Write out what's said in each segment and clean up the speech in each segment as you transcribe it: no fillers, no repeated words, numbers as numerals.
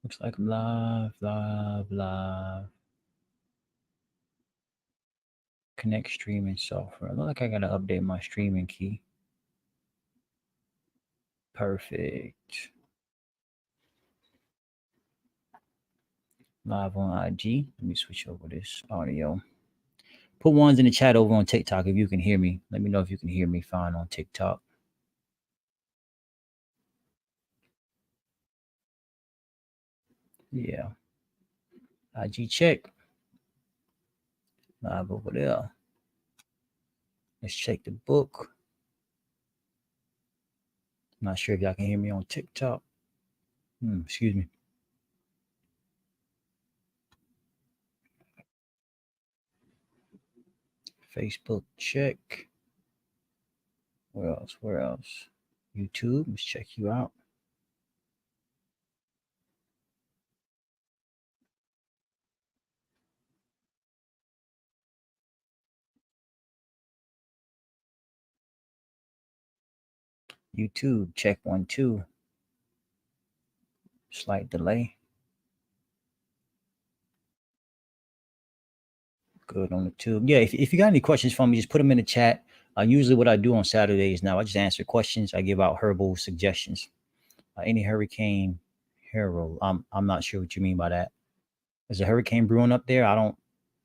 Looks like I'm live. Connect streaming software. Look like I gotta update my streaming key. Perfect. Live on IG. Let me switch over this audio. Put ones in the chat over on TikTok if you can hear me. Let me know if you can hear me fine on TikTok. Yeah. IG check. Live over there. Let's check the book. I'm not sure if y'all can hear me on TikTok. Excuse me. Facebook check. Where else? YouTube. Let's check you out. YouTube, check 1, 2. Slight delay. Good on the tube. Yeah, if you got any questions for me, just put them in the chat. Usually what I do on Saturdays now, I just answer questions. I give out herbal suggestions. Any hurricane Herbal. I'm not sure what you mean by that. Is a hurricane brewing up there? I don't.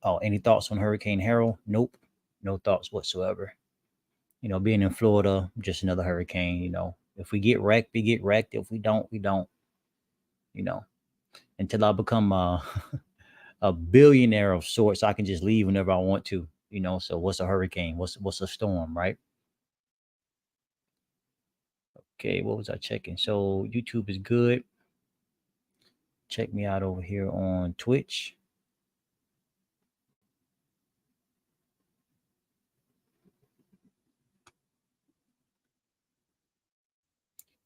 Oh, any thoughts on Hurricane Harold? Nope, no thoughts whatsoever. Being in Florida, just another hurricane. If we get wrecked, we get wrecked. If we don't, we don't. You know, until I become a billionaire of sorts, I can just leave whenever I want to. So what's a hurricane? What's a storm, right? Okay, what was I checking? So YouTube is good. Check me out over here on Twitch.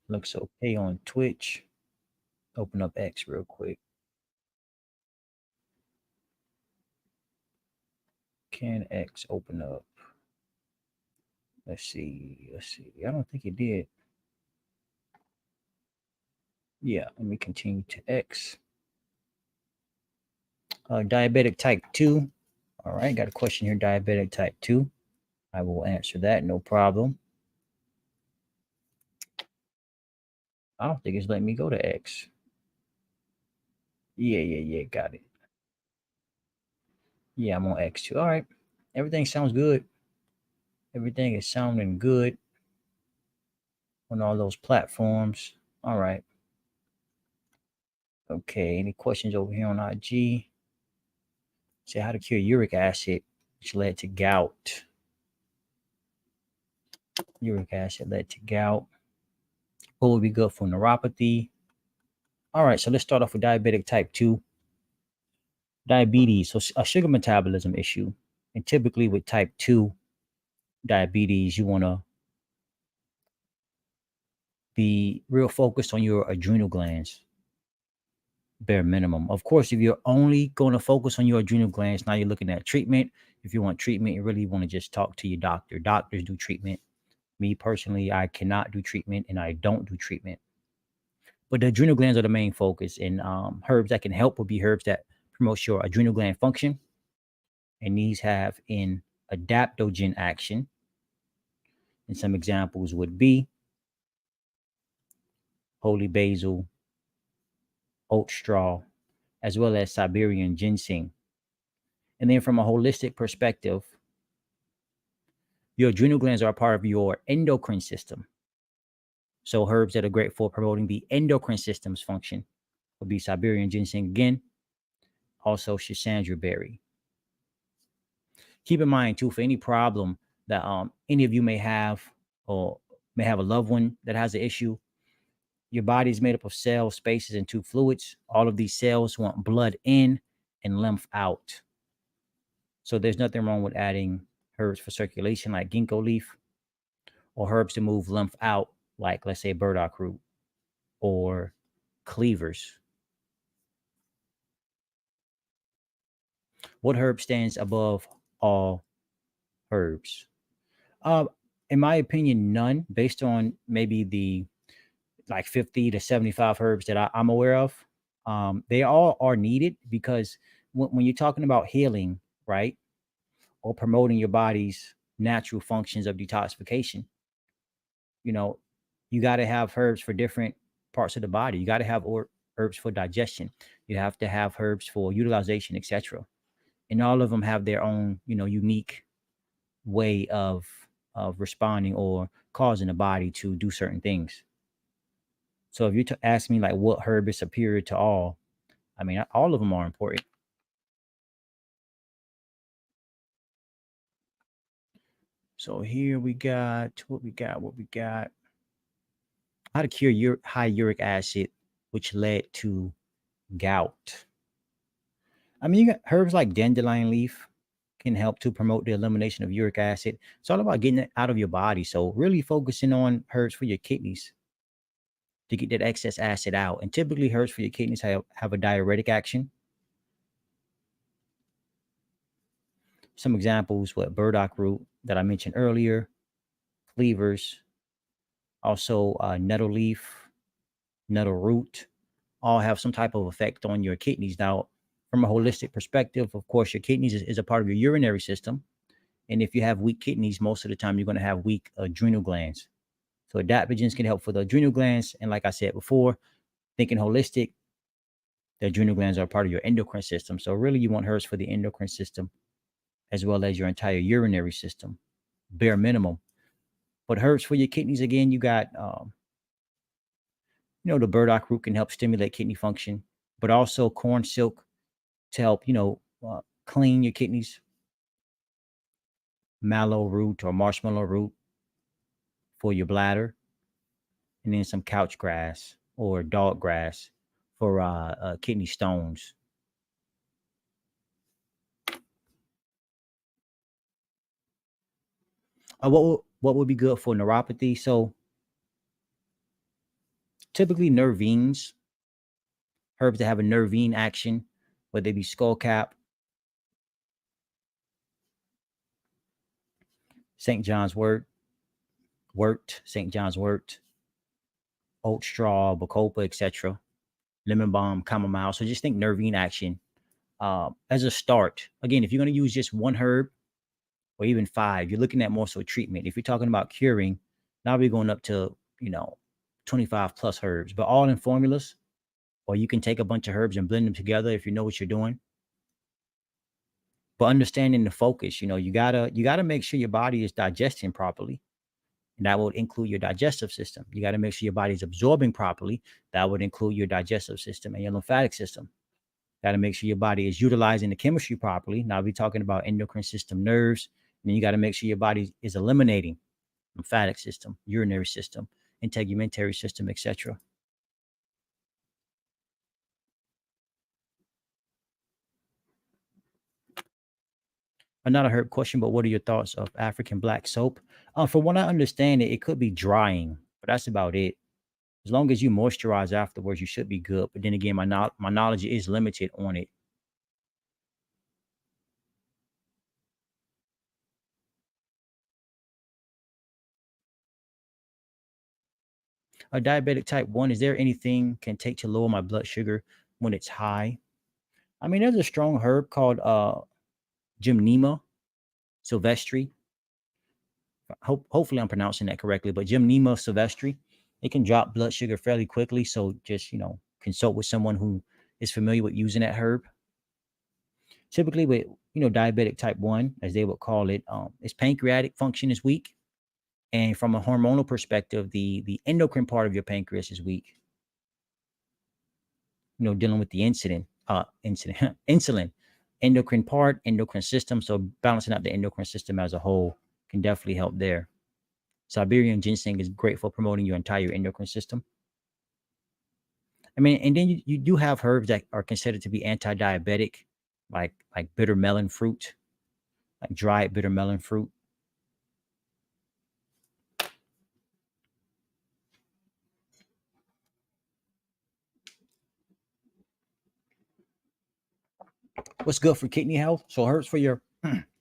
Looks okay on Twitch. Open up X real quick. Can X open up? Let's see. I don't think it did. Yeah, let me continue to X. Diabetic type 2. All right, got a question here. Diabetic type 2. I will answer that. No problem. I don't think it's letting me go to X. Yeah. Got it. Yeah, I'm on X2. All right. Everything sounds good. Everything is sounding good on all those platforms. All right. Okay. Any questions over here on IG? Say how to cure uric acid, which led to gout. Uric acid led to gout. What would be good for neuropathy? All right. So let's start off with diabetic type 2. Diabetes, so a sugar metabolism issue. And typically with type 2 diabetes, you want to be real focused on your adrenal glands, bare minimum. Of course, if you're only going to focus on your adrenal glands, now you're looking at treatment. If you want treatment, you really want to just talk to your doctor. Doctors do treatment. Me personally, I cannot do treatment and I don't do treatment. But the adrenal glands are the main focus, and herbs that can help would be herbs that promote your adrenal gland function. And these have an adaptogen action. And some examples would be holy basil, oat straw, as well as Siberian ginseng. And then from a holistic perspective, your adrenal glands are a part of your endocrine system. So herbs that are great for promoting the endocrine system's function would be Siberian ginseng again, also Schisandra berry. Keep in mind too, for any problem that any of you may have or may have a loved one that has an issue, your body is made up of cells, spaces, and two fluids. All of these cells want blood in and lymph out. So there's nothing wrong with adding herbs for circulation like ginkgo leaf, or herbs to move lymph out like, let's say, burdock root or cleavers. What herb stands above all herbs? In my opinion, none, based on maybe the like 50 to 75 herbs that I'm aware of. They all are needed because when you're talking about healing, right, or promoting your body's natural functions of detoxification, you know, you got to have herbs for different parts of the body. You got to have herbs for digestion. You have to have herbs for utilization, etc. And all of them have their own, unique way of responding or causing the body to do certain things. So if you ask me like what herb is superior to all, I mean all of them are important. So here we got what we got. How to cure high uric acid, which led to gout. I mean, you got herbs like dandelion leaf can help to promote the elimination of uric acid. It's all about getting it out of your body. So really focusing on herbs for your kidneys to get that excess acid out. And typically herbs for your kidneys have a diuretic action. Some examples: what burdock root that I mentioned earlier, cleavers, also nettle leaf, nettle root, all have some type of effect on your kidneys. Now, from a holistic perspective, of course, your kidneys is a part of your urinary system. And if you have weak kidneys, most of the time you're going to have weak adrenal glands. So adaptogens can help for the adrenal glands. And like I said before, thinking holistic, the adrenal glands are part of your endocrine system. So really you want herbs for the endocrine system as well as your entire urinary system, bare minimum. But herbs for your kidneys, again, you got, the burdock root can help stimulate kidney function, but also corn silk to help, clean your kidneys, mallow root or marshmallow root for your bladder, and then some couch grass or dog grass for kidney stones. What would be good for neuropathy? So typically nervines, herbs that have a nervine action, whether they be skullcap, St. John's St. John's wort, oat straw, bacopa, etc., lemon balm, chamomile. So just think nervine action as a start. Again, if you're going to use just one herb or even five, you're looking at more so treatment. If you're talking about curing, now we're going up to, 25 plus herbs, but all in formulas, or you can take a bunch of herbs and blend them together if you know what you're doing. But understanding the focus, you gotta make sure your body is digesting properly. And that would include your digestive system. You got to make sure your body's absorbing properly. That would include your digestive system and your lymphatic system. Got to make sure your body is utilizing the chemistry properly. Now we're talking about endocrine system, nerves. And then you got to make sure your body is eliminating lymphatic system, urinary system, integumentary system, etc. Not a herb question, but what are your thoughts of African black soap? From what I understand, it could be drying, but that's about it. As long as you moisturize afterwards, you should be good. But then again, my knowledge is limited on it. A diabetic type 1, is there anything can take to lower my blood sugar when it's high? I mean, there's a strong herb called Gymnema sylvestri. Hopefully I'm pronouncing that correctly, but Gymnema sylvestri, it can drop blood sugar fairly quickly. So just, consult with someone who is familiar with using that herb. Typically with, diabetic type 1, as they would call it, its pancreatic function is weak. And from a hormonal perspective, the endocrine part of your pancreas is weak. Dealing with the insulin, endocrine part, endocrine system. So balancing out the endocrine system as a whole can definitely help there. Siberian ginseng is great for promoting your entire endocrine system. I mean, and then you do have herbs that are considered to be anti-diabetic, like bitter melon fruit, like dried bitter melon fruit. What's good for kidney health? So herbs for your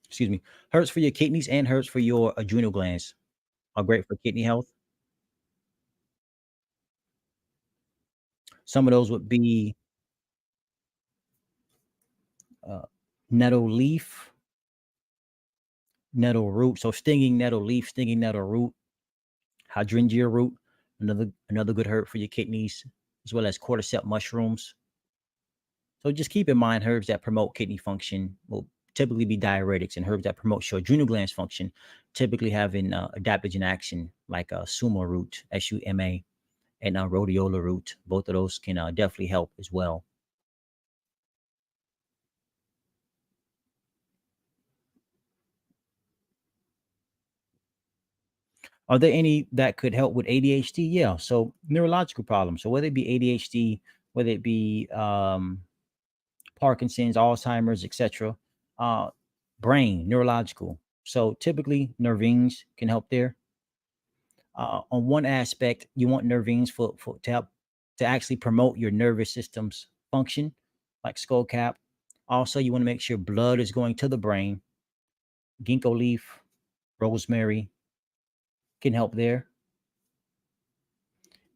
excuse me, herbs for your kidneys and herbs for your adrenal glands are great for kidney health. Some of those would be nettle leaf, nettle root. So stinging nettle leaf, stinging nettle root, hydrangea root, another good herb for your kidneys, as well as cordyceps mushrooms. So just keep in mind herbs that promote kidney function will typically be diuretics, and herbs that promote your adrenal glands function typically have an adaptogen action like suma root, SUMA, and rhodiola root. Both of those can definitely help as well. Are there any that could help with ADHD? Yeah. So neurological problems. So whether it be ADHD, whether it be Parkinson's, Alzheimer's, etc., uh, brain, neurological. So typically, nervines can help there. On one aspect, you want nervines for to help to actually promote your nervous system's function, like skull cap. Also, you want to make sure blood is going to the brain. Ginkgo leaf, rosemary can help there.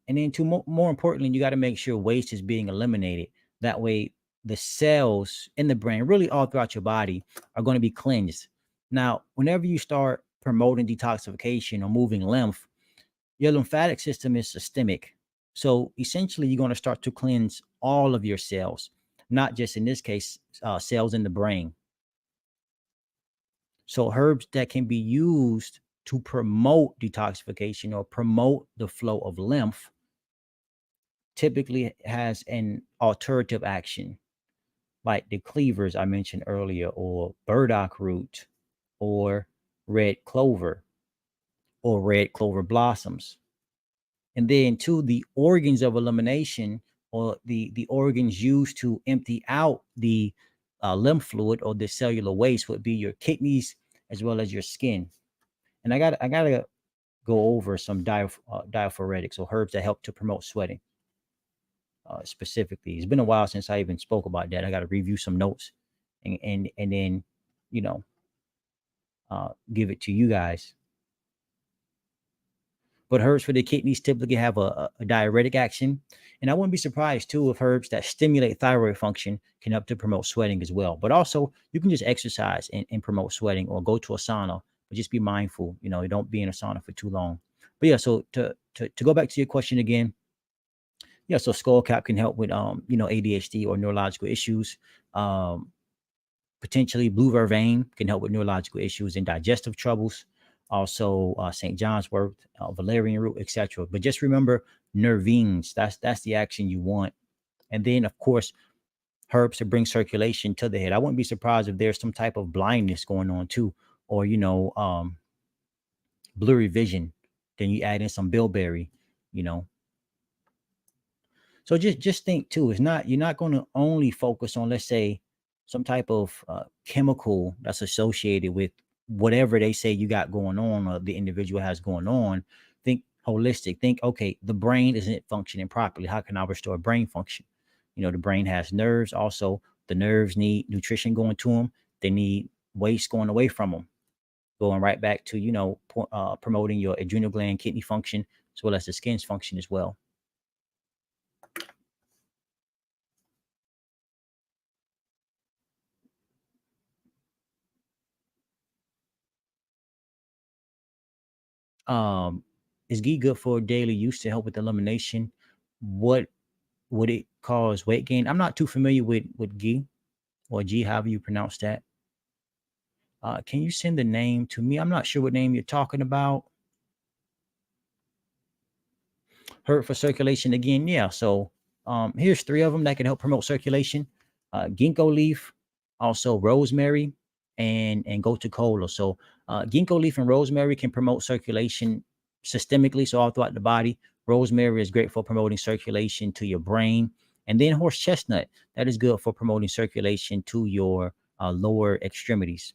And then, more importantly, you got to make sure waste is being eliminated. That way, the cells in the brain, really all throughout your body, are going to be cleansed. Now, whenever you start promoting detoxification or moving lymph, your lymphatic system is systemic. So essentially, you're going to start to cleanse all of your cells, not just in this case, cells in the brain. So herbs that can be used to promote detoxification or promote the flow of lymph typically has an alternative action, like the cleavers I mentioned earlier, or burdock root, or red clover, or red clover blossoms. And then to the organs of elimination, or the organs used to empty out the lymph fluid or the cellular waste, would be your kidneys as well as your skin. And I gotta go over some diaphoretics, or herbs that help to promote sweating. Specifically, it's been a while since I even spoke about that. I got to review some notes, and then, you know, give it to you guys. But herbs for the kidneys typically have a diuretic action. And I wouldn't be surprised too if herbs that stimulate thyroid function can help to promote sweating as well. But also, you can just exercise and promote sweating, or go to a sauna, but just be mindful, don't be in a sauna for too long. But yeah, so to go back to your question again, yeah, so skull cap can help with ADHD or neurological issues. Um, Potentially blue vervain can help with neurological issues and digestive troubles. Also, St. John's wort, valerian root, etc. But just remember nervines. That's the action you want. And then, of course, herbs to bring circulation to the head. I wouldn't be surprised if there's some type of blindness going on too, or blurry vision. Then you add in some bilberry. You know, So just think too. It's not You're not going to only focus on, let's say, some type of chemical that's associated with whatever they say you got going on, or the individual has going on. Think holistic. Think, okay, the brain isn't functioning properly. How can I restore brain function? The brain has nerves. Also, the nerves need nutrition going to them. They need waste going away from them. Going right back to promoting your adrenal gland, kidney function, as well as the skin's function as well. Um, is ghee good for daily use to help with elimination? What would it cause weight gain? I'm not too familiar with ghee, or ghee, however you pronounce that. Can you send the name to me? I'm not sure what name you're talking about. Hurt for circulation again. Yeah. So here's three of them that can help promote circulation: ginkgo leaf, also rosemary, and gotu kola. So ginkgo leaf and rosemary can promote circulation systemically, so all throughout the body. Rosemary is great for promoting circulation to your brain, and then horse chestnut, that is good for promoting circulation to your lower extremities.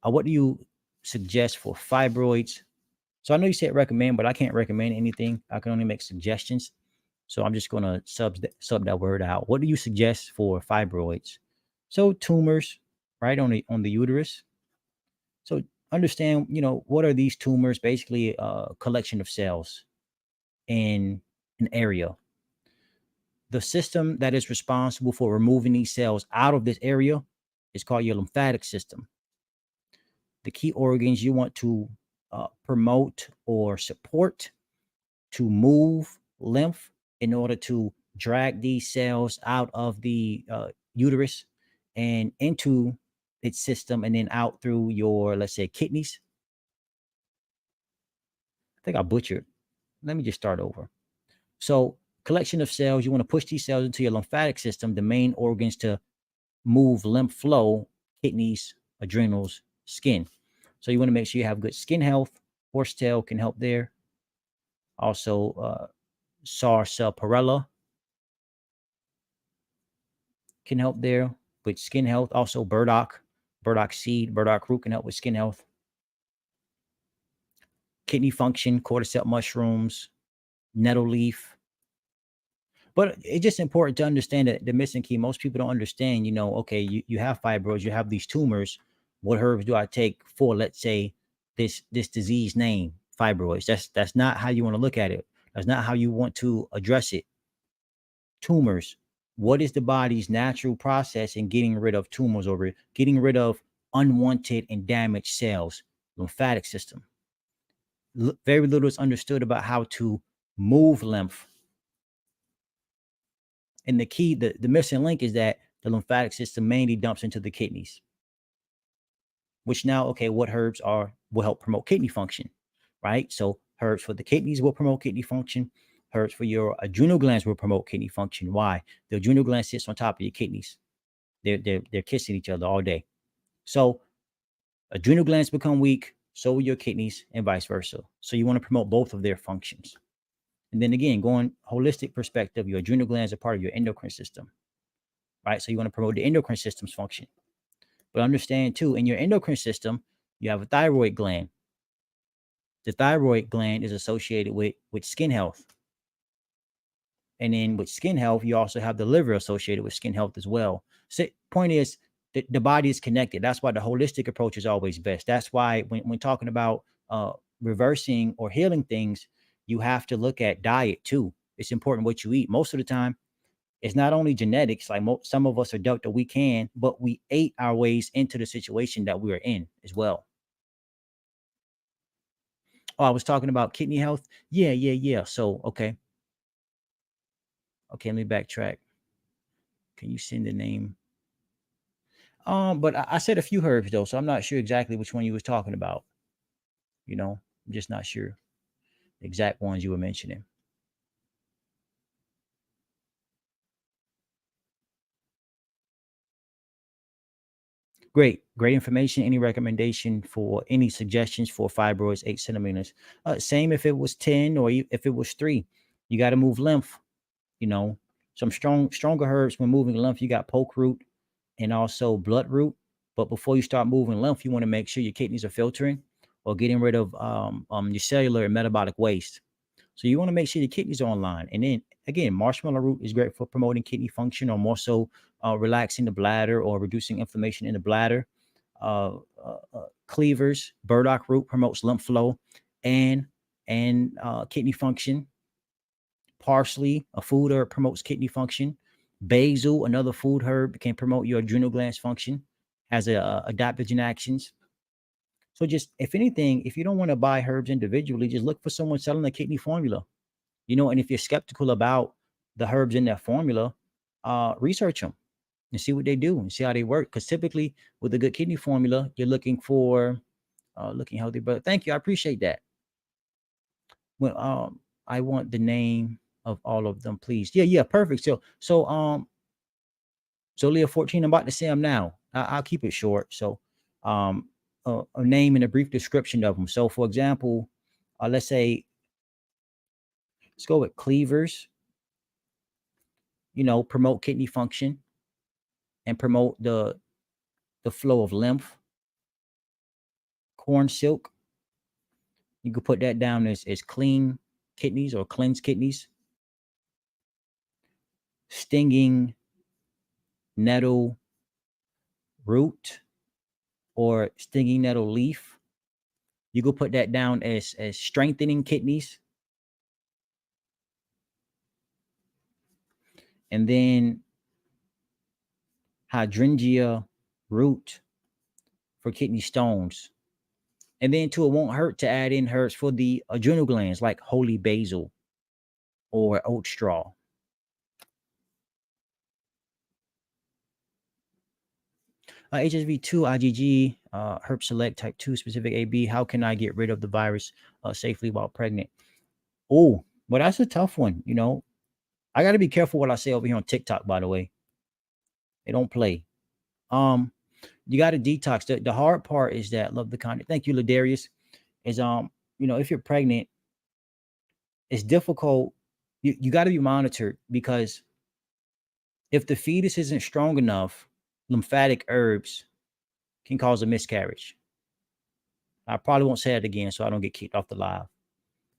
What do you suggest for fibroids? So I know you said recommend, but I can't recommend anything. I can only make suggestions. So I'm just going to sub that word out. What do you suggest for fibroids? So tumors, right, on the uterus. So understand, what are these tumors? Basically, a collection of cells in an area. The system that is responsible for removing these cells out of this area is called your lymphatic system. The key organs you want to promote or support to move lymph in order to drag these cells out of the uterus and into its system and then out through your, let's say, kidneys. I think I butchered. Let me just start over. So, collection of cells, you want to push these cells into your lymphatic system, the main organs to move lymph flow, kidneys, adrenals, skin. So, you want to make sure you have good skin health. Horsetail can help there. Also, sarsaparilla can help there with skin health. Also, burdock seed, burdock root can help with skin health. Kidney function, cordyceps mushrooms, nettle leaf. But it's just important to understand that the missing key, most people don't understand, okay, you have fibroids, you have these tumors. What herbs do I take for, let's say, this disease name, fibroids? That's not how you want to look at it. That's not how you want to address it. Tumors. What is the body's natural process in getting rid of tumors or getting rid of unwanted and damaged cells? Lymphatic system. Very little is understood about how to move lymph. And the key, the missing link is that the lymphatic system mainly dumps into the kidneys, which now, okay, what herbs will help promote kidney function, right? So herbs for the kidneys will promote kidney function. Herbs for your adrenal glands will promote kidney function. Why? The adrenal gland sits on top of your kidneys. They're kissing each other all day. So adrenal glands become weak, so will your kidneys, and vice versa. So you want to promote both of their functions. And then again, going holistic perspective, your adrenal glands are part of your endocrine system, right? So you want to promote the endocrine system's function. But understand too, in your endocrine system, you have a thyroid gland. The thyroid gland is associated with skin health. And then with skin health, you also have the liver associated with skin health as well. So point is, the body is connected. That's why the holistic approach is always best. That's why when talking about reversing or healing things, you have to look at diet too. It's important what you eat. Most of the time, it's not only genetics, like some of us are dealt that we can, but we ate our ways into the situation that we are in as well. Oh, I was talking about kidney health. Yeah. So, okay, let me backtrack. Can you send the name? But I said a few herbs though, so I'm not sure exactly which one you was talking about. I'm just not sure the exact ones you were mentioning. Great information. Any recommendation for any suggestions for fibroids 8 centimeters? Same if it was 10 or if it was 3. You got to move lymph. Some stronger herbs when moving lymph. You got poke root and also bloodroot. But before you start moving lymph, you want to make sure your kidneys are filtering or getting rid of your cellular and metabolic waste. So you want to make sure your kidneys are online. And then again, marshmallow root is great for promoting kidney function or more so relaxing the bladder or reducing inflammation in the bladder. Cleavers, burdock root promotes lymph flow and kidney function. Parsley, a food herb, promotes kidney function. Basil, another food herb, can promote your adrenal glands function, has adaptogen actions. So just, if anything, if you don't want to buy herbs individually, just look for someone selling a kidney formula. And if you're skeptical about the herbs in that formula, research them and see what they do and see how they work. Because typically with a good kidney formula, you're looking for looking healthy. But thank you. I appreciate that. Well, I want the name of all of them, please. Yeah, perfect. So Leah 14, I'm about to say them now. I'll keep it short. So a name and a brief description of them. So for example, let's go with cleavers, promote kidney function and promote the flow of lymph. Corn silk, you could put that down as clean kidneys or cleanse kidneys. Stinging nettle root or stinging nettle leaf, you could put that down as strengthening kidneys. and then hydrangea root for kidney stones. And then too, it won't hurt to add in herbs for the adrenal glands like holy basil or oat straw. HSV2, IgG, herb select type 2 specific AB. How can I get rid of the virus safely while pregnant? Oh, well, that's a tough one. I got to be careful what I say over here on TikTok, by the way. They don't play. You got to detox. The hard part is that, love the content. Thank you, Ladarius. Is if you're pregnant, it's difficult. You got to be monitored because if the fetus isn't strong enough, lymphatic herbs can cause a miscarriage. I probably won't say it again so I don't get kicked off the live.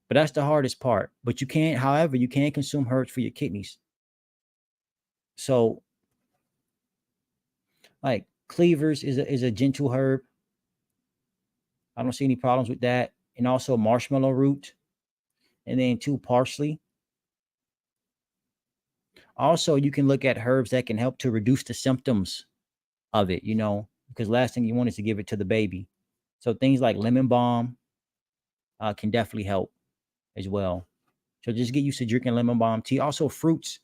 But that's the hardest part. But however, you can consume herbs for your kidneys. So, like cleavers is a gentle herb. I don't see any problems with that. And also marshmallow root, and then parsley. Also, you can look at herbs that can help to reduce the symptoms of it, because last thing you want is to give it to the baby. So things like lemon balm can definitely help as well. So just get used to drinking lemon balm tea. Also, fruits,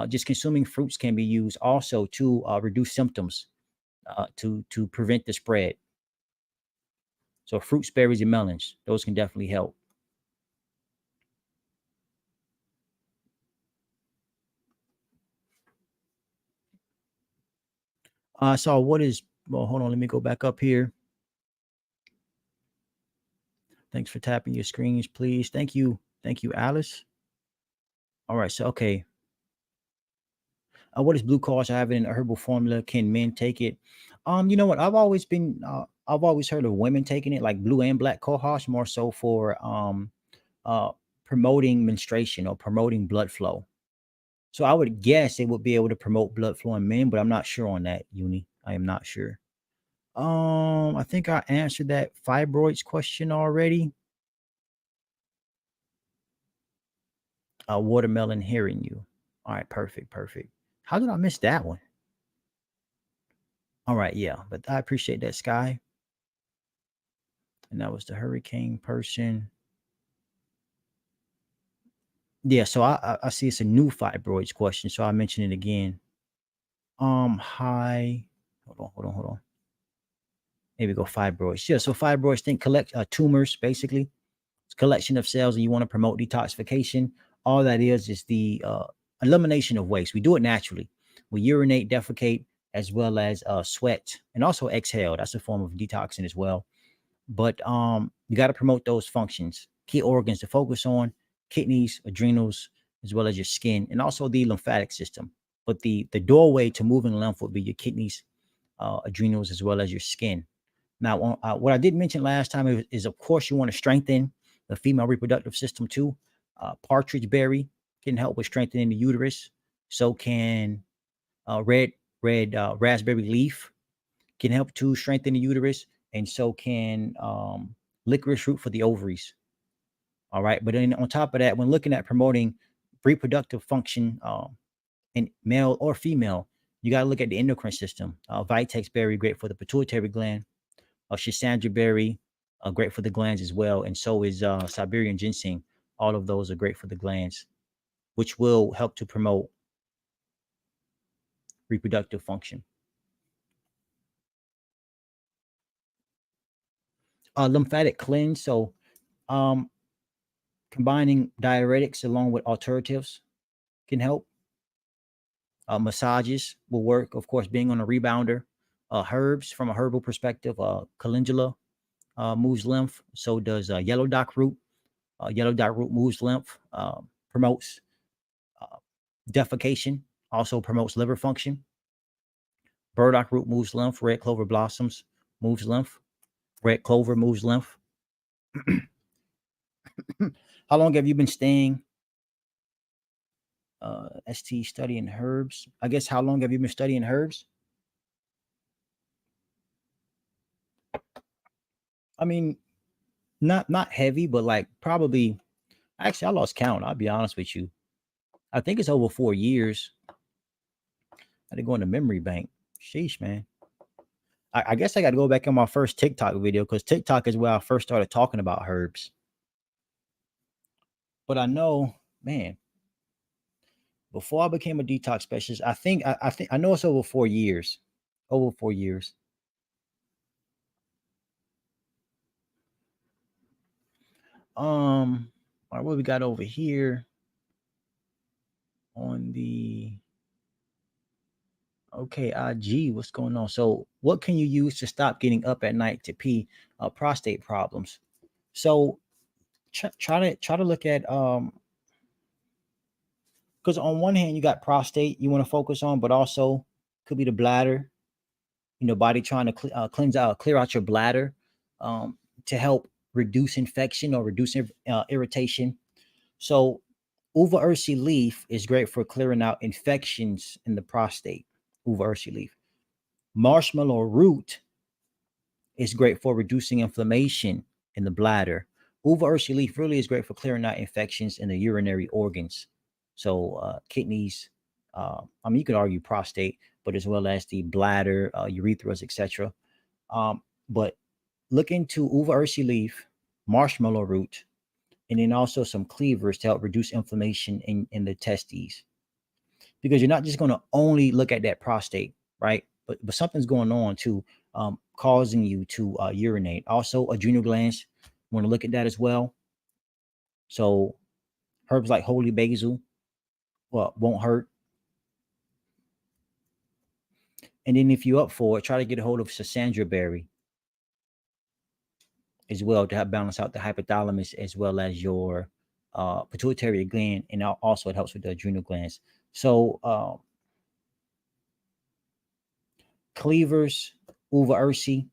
just consuming fruits can be used also to reduce symptoms, to prevent the spread. So fruits, berries, and melons, those can definitely help. So hold on, let me go back up here. Thanks for tapping your screens, please. Thank you. Thank you, Alice. All right. So, okay. What is blue cross? I have it in a herbal formula. Can men take it? You know what? I've always heard of women taking it, like blue and black cohosh, more so for uh, promoting menstruation or promoting blood flow. So I would guess it would be able to promote blood flow in men, but I'm not sure on that, Uni. I am not sure. I think I answered that fibroids question already. Watermelon hearing you. All right, perfect, perfect. How did I miss that one? All right, yeah, but I appreciate that, Sky. And that was the hurricane person. Yeah, so I see it's a new fibroids question, so I mention it again. Hi. Hold on. Here we go, fibroids. Yeah, so fibroids, think collect tumors, basically. It's a collection of cells, and you want to promote detoxification. All that is the elimination of waste. We do it naturally. We urinate, defecate, as well as sweat, and also exhale. That's a form of detoxing as well. But you got to promote those functions, key organs to focus on: kidneys, adrenals, as well as your skin, and also the lymphatic system. But the doorway to moving lymph would be your kidneys, adrenals, as well as your skin. Now, what I did mention last time is, of course, you want to strengthen the female reproductive system too. Partridge berry can help with strengthening the uterus. So can red raspberry leaf can help to strengthen the uterus, and so can licorice root for the ovaries. All right, but then on top of that, when looking at promoting reproductive function in male or female, you got to look at the endocrine system. Vitex berry, great for the pituitary gland. Schisandra berry, great for the glands as well. And so is Siberian ginseng. All of those are great for the glands, which will help to promote reproductive function. Lymphatic cleanse. So um, combining diuretics along with alternatives can help. Massages will work, of course, being on a rebounder. Herbs from a herbal perspective, calendula moves lymph. So does yellow dock root. Yellow dock root moves lymph, promotes uh, defecation, also promotes liver function. Burdock root moves lymph. Red clover blossoms moves lymph. Red clover moves lymph. How long have you been staying? ST studying herbs. I guess how long have you been studying herbs? I mean, not heavy, but like probably. Actually, I lost count. I'll be honest with you. I think it's over 4 years. I had to go in the memory bank. Sheesh, man. I guess I got to go back on my first TikTok video because TikTok is where I first started talking about herbs. But I know, man, before I became a detox specialist, I know it's over 4 years. Over 4 years. All right, what we got over here on the okay, IG, what's going on? So, what can you use to stop getting up at night to pee? Prostate problems. So, try to look at because on one hand you got prostate you want to focus on, but also could be the bladder. You know, body trying to cleanse out, clear out your bladder to help reduce infection or reduce irritation. So, uva ursi leaf is great for clearing out infections in the prostate. Uva ursi leaf. Marshmallow root is great for reducing inflammation in the bladder. Uva ursi leaf really is great for clearing out infections in the urinary organs. So kidneys, I mean, you could argue prostate, but as well as the bladder, urethras, etc. But look into uva ursi leaf, marshmallow root, and then also some cleavers to help reduce inflammation in the testes. Because you're not just going to only look at that prostate, right? But something's going on too, causing you to urinate. Also, adrenal glands, want to look at that as well. So herbs like holy basil, well, won't hurt. And then if you're up for it, try to get a hold of Sasandra berry as well to help balance out the hypothalamus as well as your pituitary gland, and also it helps with the adrenal glands. So cleavers, uva ursi,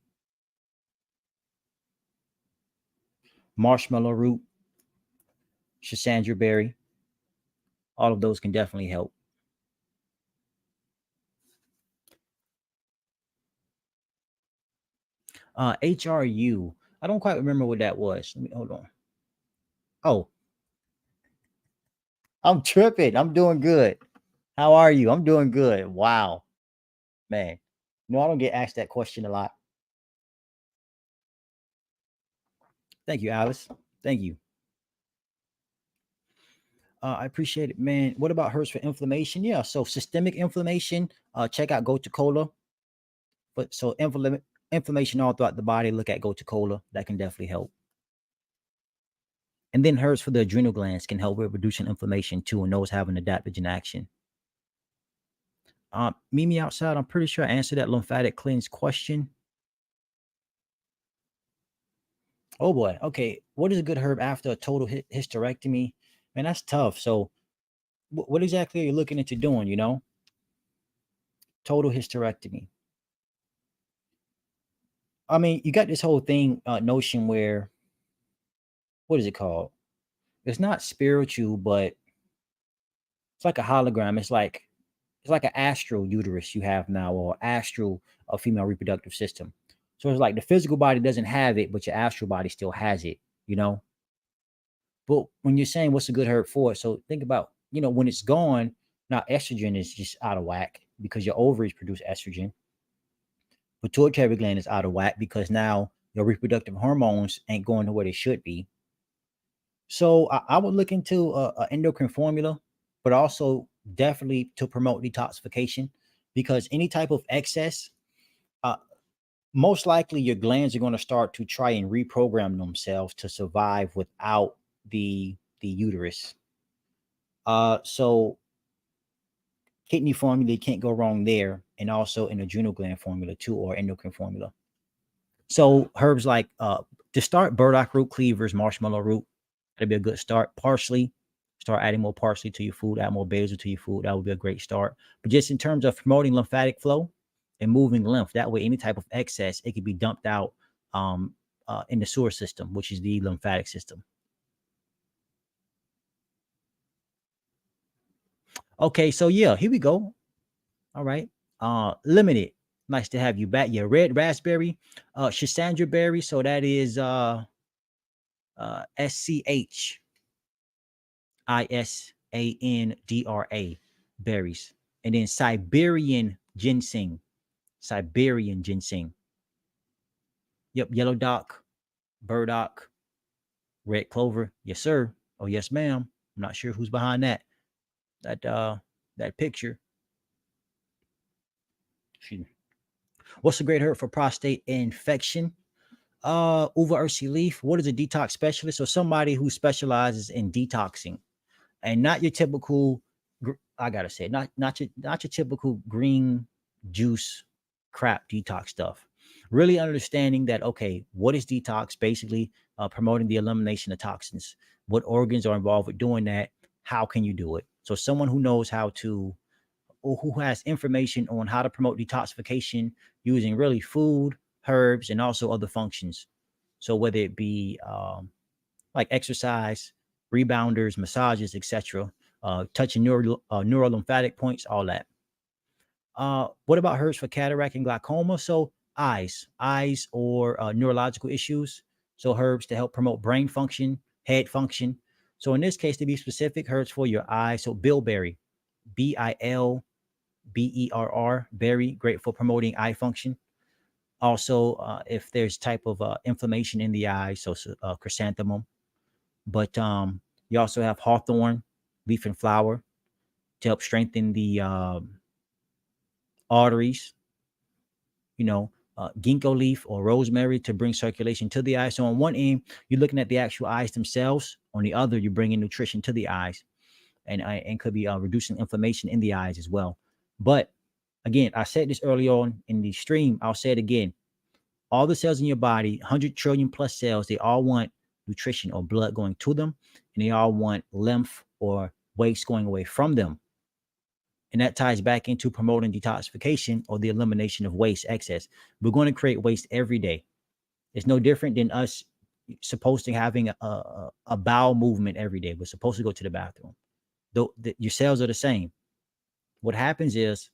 marshmallow root, Sasandra berry, all of those can definitely help. HRU. I don't quite remember what that was. Let me hold on. Oh, I'm tripping. I'm doing good. How are you? I'm doing good. Wow, man. No, I don't get asked that question a lot. Thank you, Alice. Thank you. I appreciate it, man. What about herbs for inflammation? Yeah, so systemic inflammation, check out gotu kola. But so inflammation all throughout the body, look at gotu kola. That can definitely help. And then herbs for the adrenal glands can help with reducing inflammation too, and those have an adaptogen action. Meet me outside. I'm pretty sure I answered that lymphatic cleanse question. Oh boy. Okay. What is a good herb after a total hysterectomy? Man, that's tough. So, what exactly are you looking into doing? Total hysterectomy. I mean, you got this whole thing notion where what is it called? It's not spiritual, but it's like a hologram. It's like an astral uterus you have now, or astral female reproductive system. So it's like the physical body doesn't have it, but your astral body still has it. You know. But when you're saying what's a good herb for it, so think about when it's gone. Now estrogen is just out of whack because your ovaries produce estrogen. Pituitary gland is out of whack because now your reproductive hormones ain't going to where they should be. So I would look into a endocrine formula, but also definitely to promote detoxification because any type of excess, uh, most likely your glands are going to start to try and reprogram themselves to survive without the uterus. So kidney formula can't go wrong there, and also an adrenal gland formula too, or endocrine formula. So herbs like to start burdock root, cleavers, marshmallow root, that'd be a good start. Parsley, start adding more parsley to your food, add more basil to your food. That would be a great start. But just in terms of promoting lymphatic flow and moving lymph, that way any type of excess, it could be dumped out in the sewer system, which is the lymphatic system. Okay, so yeah, here we go. All right. Limited. Nice to have you back. Yeah, red raspberry, Shisandra berry. So that is SCHISANDRA berries. And then Siberian ginseng. Siberian ginseng. Yep, yellow dock, burdock, red clover. Yes, sir. Oh, yes, ma'am. I'm not sure who's behind that picture. What's a great herb for prostate infection? Uva ursi leaf. What is a detox specialist? So somebody who specializes in detoxing, and not your typical. I gotta say, not your typical green juice crap detox stuff. Really understanding that, okay, what is detox? Basically, promoting the elimination of toxins. What organs are involved with doing that? How can you do it? So someone who knows how to, or who has information on how to promote detoxification using really food, herbs, and also other functions. So whether it be like exercise, rebounders, massages, etc., touching neurolymphatic points, all that. What about herbs for cataract and glaucoma? So eyes or neurological issues. So herbs to help promote brain function, head function. So in this case, to be specific, herbs for your eyes. So bilberry, Bilberr, berry, great for promoting eye function. Also, if there's type of inflammation in the eye, so chrysanthemum. But you also have hawthorn, leaf and flower to help strengthen the arteries. Ginkgo leaf or rosemary to bring circulation to the eye. So on one end, you're looking at the actual eyes themselves. On the other, you're bringing nutrition to the eyes, and could be reducing inflammation in the eyes as well. But again, I said this early on in the stream. I'll say it again. All the cells in your body, 100 trillion plus cells, they all want nutrition or blood going to them, and they all want lymph or waste going away from them. And that ties back into promoting detoxification or the elimination of waste excess. We're going to create waste every day. It's no different than us supposed to having a bowel movement every day. We're supposed to go to the bathroom. Though your cells are the same. What happens is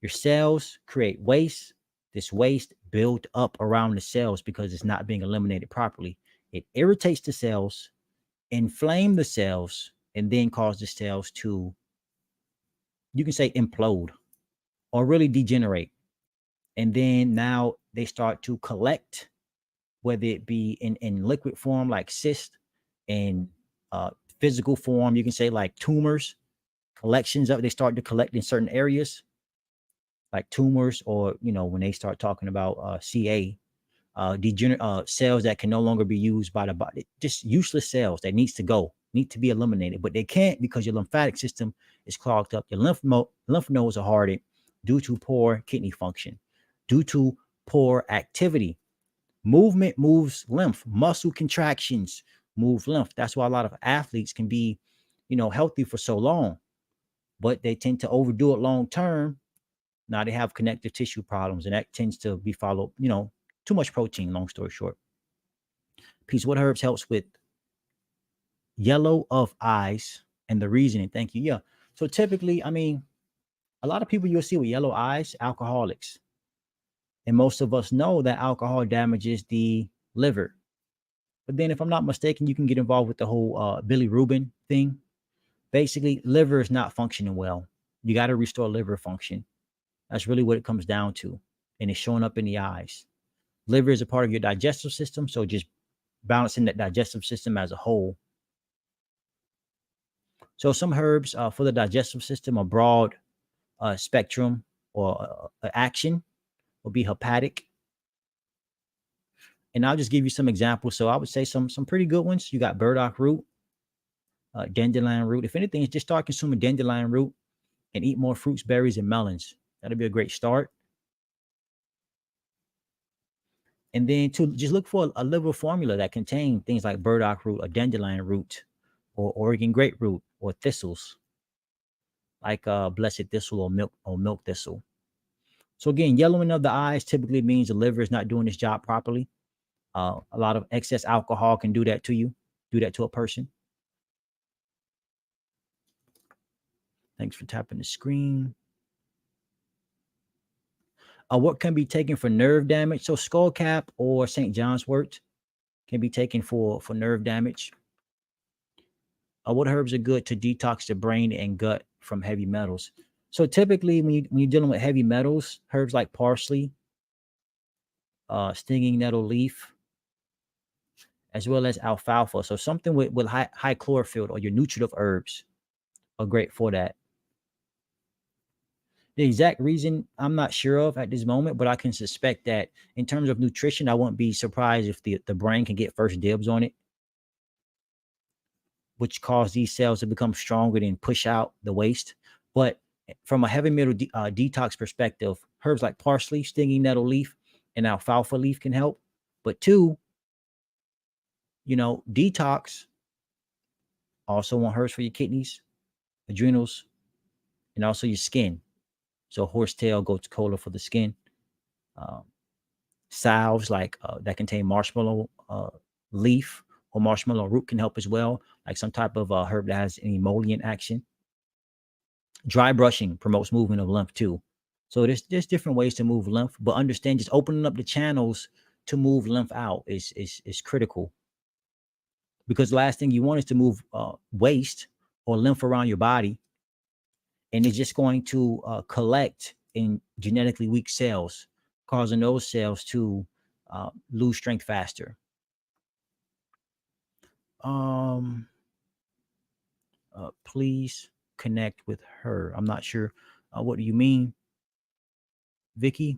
your cells create waste. This waste built up around the cells because it's not being eliminated properly. It irritates the cells, inflame the cells, and then cause the cells to, you can say, implode or really degenerate. And then now they start to collect, whether it be in liquid form like cyst, in physical form, you can say like tumors, collections of, they start to collect in certain areas like tumors, or when they start talking about CA, cells that can no longer be used by the body, just useless cells that need to be eliminated, but they can't because your lymphatic system is clogged up. Your lymph nodes are hardened due to poor kidney function, due to poor activity. Movement moves lymph. Muscle contractions move lymph. That's why a lot of athletes can be, healthy for so long, but they tend to overdo it long term. Now they have connective tissue problems, and that tends to be followed, too much protein, long story short. Peace. What herbs helps with yellow of eyes and the reasoning? Thank you. Yeah. So typically, a lot of people you'll see with yellow eyes, alcoholics. And most of us know that alcohol damages the liver. But then, if I'm not mistaken, you can get involved with the whole bilirubin thing. Basically, liver is not functioning well. You got to restore liver function. That's really what it comes down to. And it's showing up in the eyes. Liver is a part of your digestive system. So just balancing that digestive system as a whole. So some herbs for the digestive system, a broad spectrum or action will be hepatic. And I'll just give you some examples. So I would say some pretty good ones. You got burdock root, dandelion root. If anything, just start consuming dandelion root and eat more fruits, berries, and melons. That'll be a great start. And then to just look for a liver formula that contain things like burdock root or dandelion root or Oregon grape root or thistles like blessed thistle or milk thistle. So again, yellowing of the eyes typically means the liver is not doing its job properly. A lot of excess alcohol can do that to you, do that to a person. Thanks for tapping the screen. What can be taken for nerve damage? So skullcap or St. John's wort can be taken for nerve damage. What herbs are good to detox the brain and gut from heavy metals? So typically, when you're dealing with heavy metals, herbs like parsley, stinging nettle leaf, as well as alfalfa. So something with high chlorophyll or your nutritive herbs are great for that. The exact reason I'm not sure of at this moment, but I can suspect that in terms of nutrition, I wouldn't be surprised if the brain can get first dibs on it, which cause these cells to become stronger and push out the waste. But from a heavy metal detox perspective, herbs like parsley, stinging nettle leaf, and alfalfa leaf can help. But two, detox also want herbs for your kidneys, adrenals, and also your skin. So horsetail, goat's cola for the skin. Um, Salves like that contain marshmallow leaf or marshmallow root can help as well, like some type of herb that has an emollient action. Dry brushing promotes movement of lymph too. So there's different ways to move lymph, but understand just opening up the channels to move lymph out is critical, because the last thing you want is to move waste or lymph around your body, and it's just going to collect in genetically weak cells, causing those cells to lose strength faster. Um, Please connect with her. I'm not sure. What do you mean, Vicky?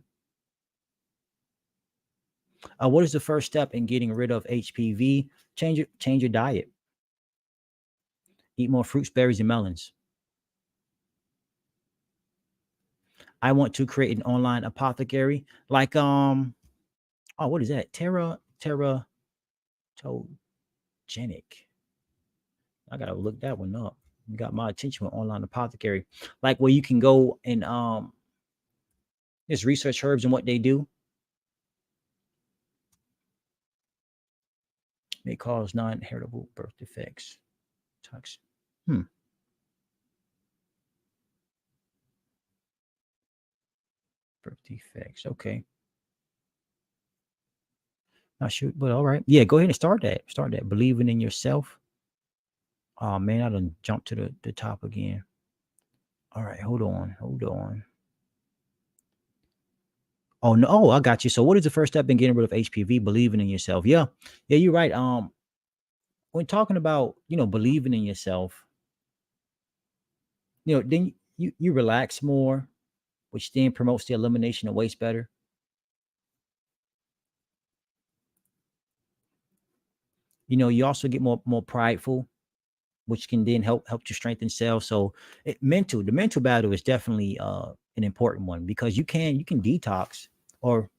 What is the first step in getting rid of HPV? Change your diet. Eat more fruits, berries, and melons. I want to create an online apothecary, like what is that? Teratogenic. I gotta look that one up. You got my attention with online apothecary, like where you can go and just research herbs and what they do. May cause non-heritable birth defects. Toxic. Hmm. Birth defects. Okay. Not sure, but all right. Yeah, go ahead and start that. Start that. Believing in yourself. Oh man, I done jumped to the top again. All right, hold on. Hold on. Oh no, oh, I got you. So what is the first step in getting rid of HPV? Believing in yourself. Yeah. Yeah, you're right. When talking about, believing in yourself, then you relax more, which then promotes the elimination of waste better. You also get more prideful, which can then help to strengthen cells. So the mental battle is definitely an important one, because you can detox, or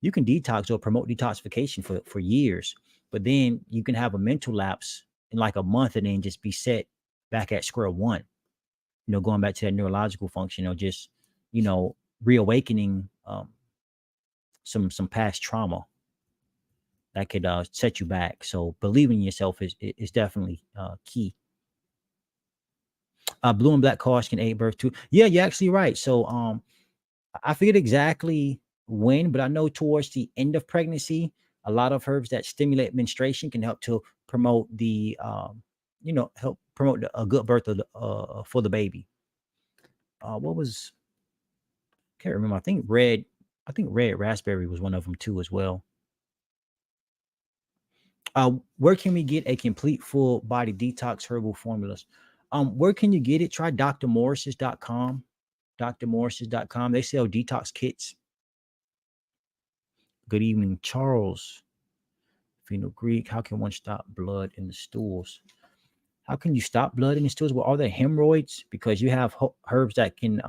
promote detoxification for years, but then you can have a mental lapse in like a month and then just be set back at square one. Going back to that neurological function, or just reawakening some past trauma that could set you back. So believing in yourself is definitely key. Blue and black cars can aid birth too. Yeah, you're actually right. So I forget exactly when, but I know towards the end of pregnancy, a lot of herbs that stimulate menstruation can help to promote help promote a good birth for the baby. What was Can't remember. I think red raspberry was one of them too as well. Where can we get a complete full body detox herbal formulas? Where can you get it? Try drmorris's.com. drmorris's.com. They sell detox kits. Good evening, Charles. Greek. How can one stop blood in the stools? How can you stop blood in the stools? Well, are there hemorrhoids? Because you have herbs that can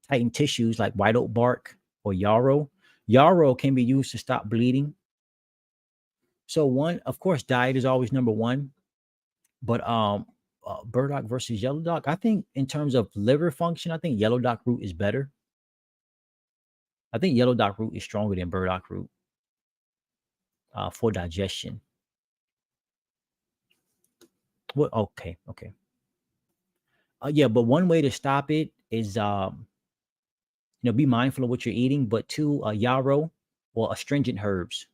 tighten tissues, like white oak bark or yarrow. Yarrow can be used to stop bleeding. So one, of course, diet is always number one. But burdock versus yellow dock, I think in terms of liver function, I think yellow dock root is better. I think yellow dock root is stronger than burdock root for digestion. What? Okay, okay. Yeah, but one way to stop it is, be mindful of what you're eating. But two, yarrow or astringent herbs.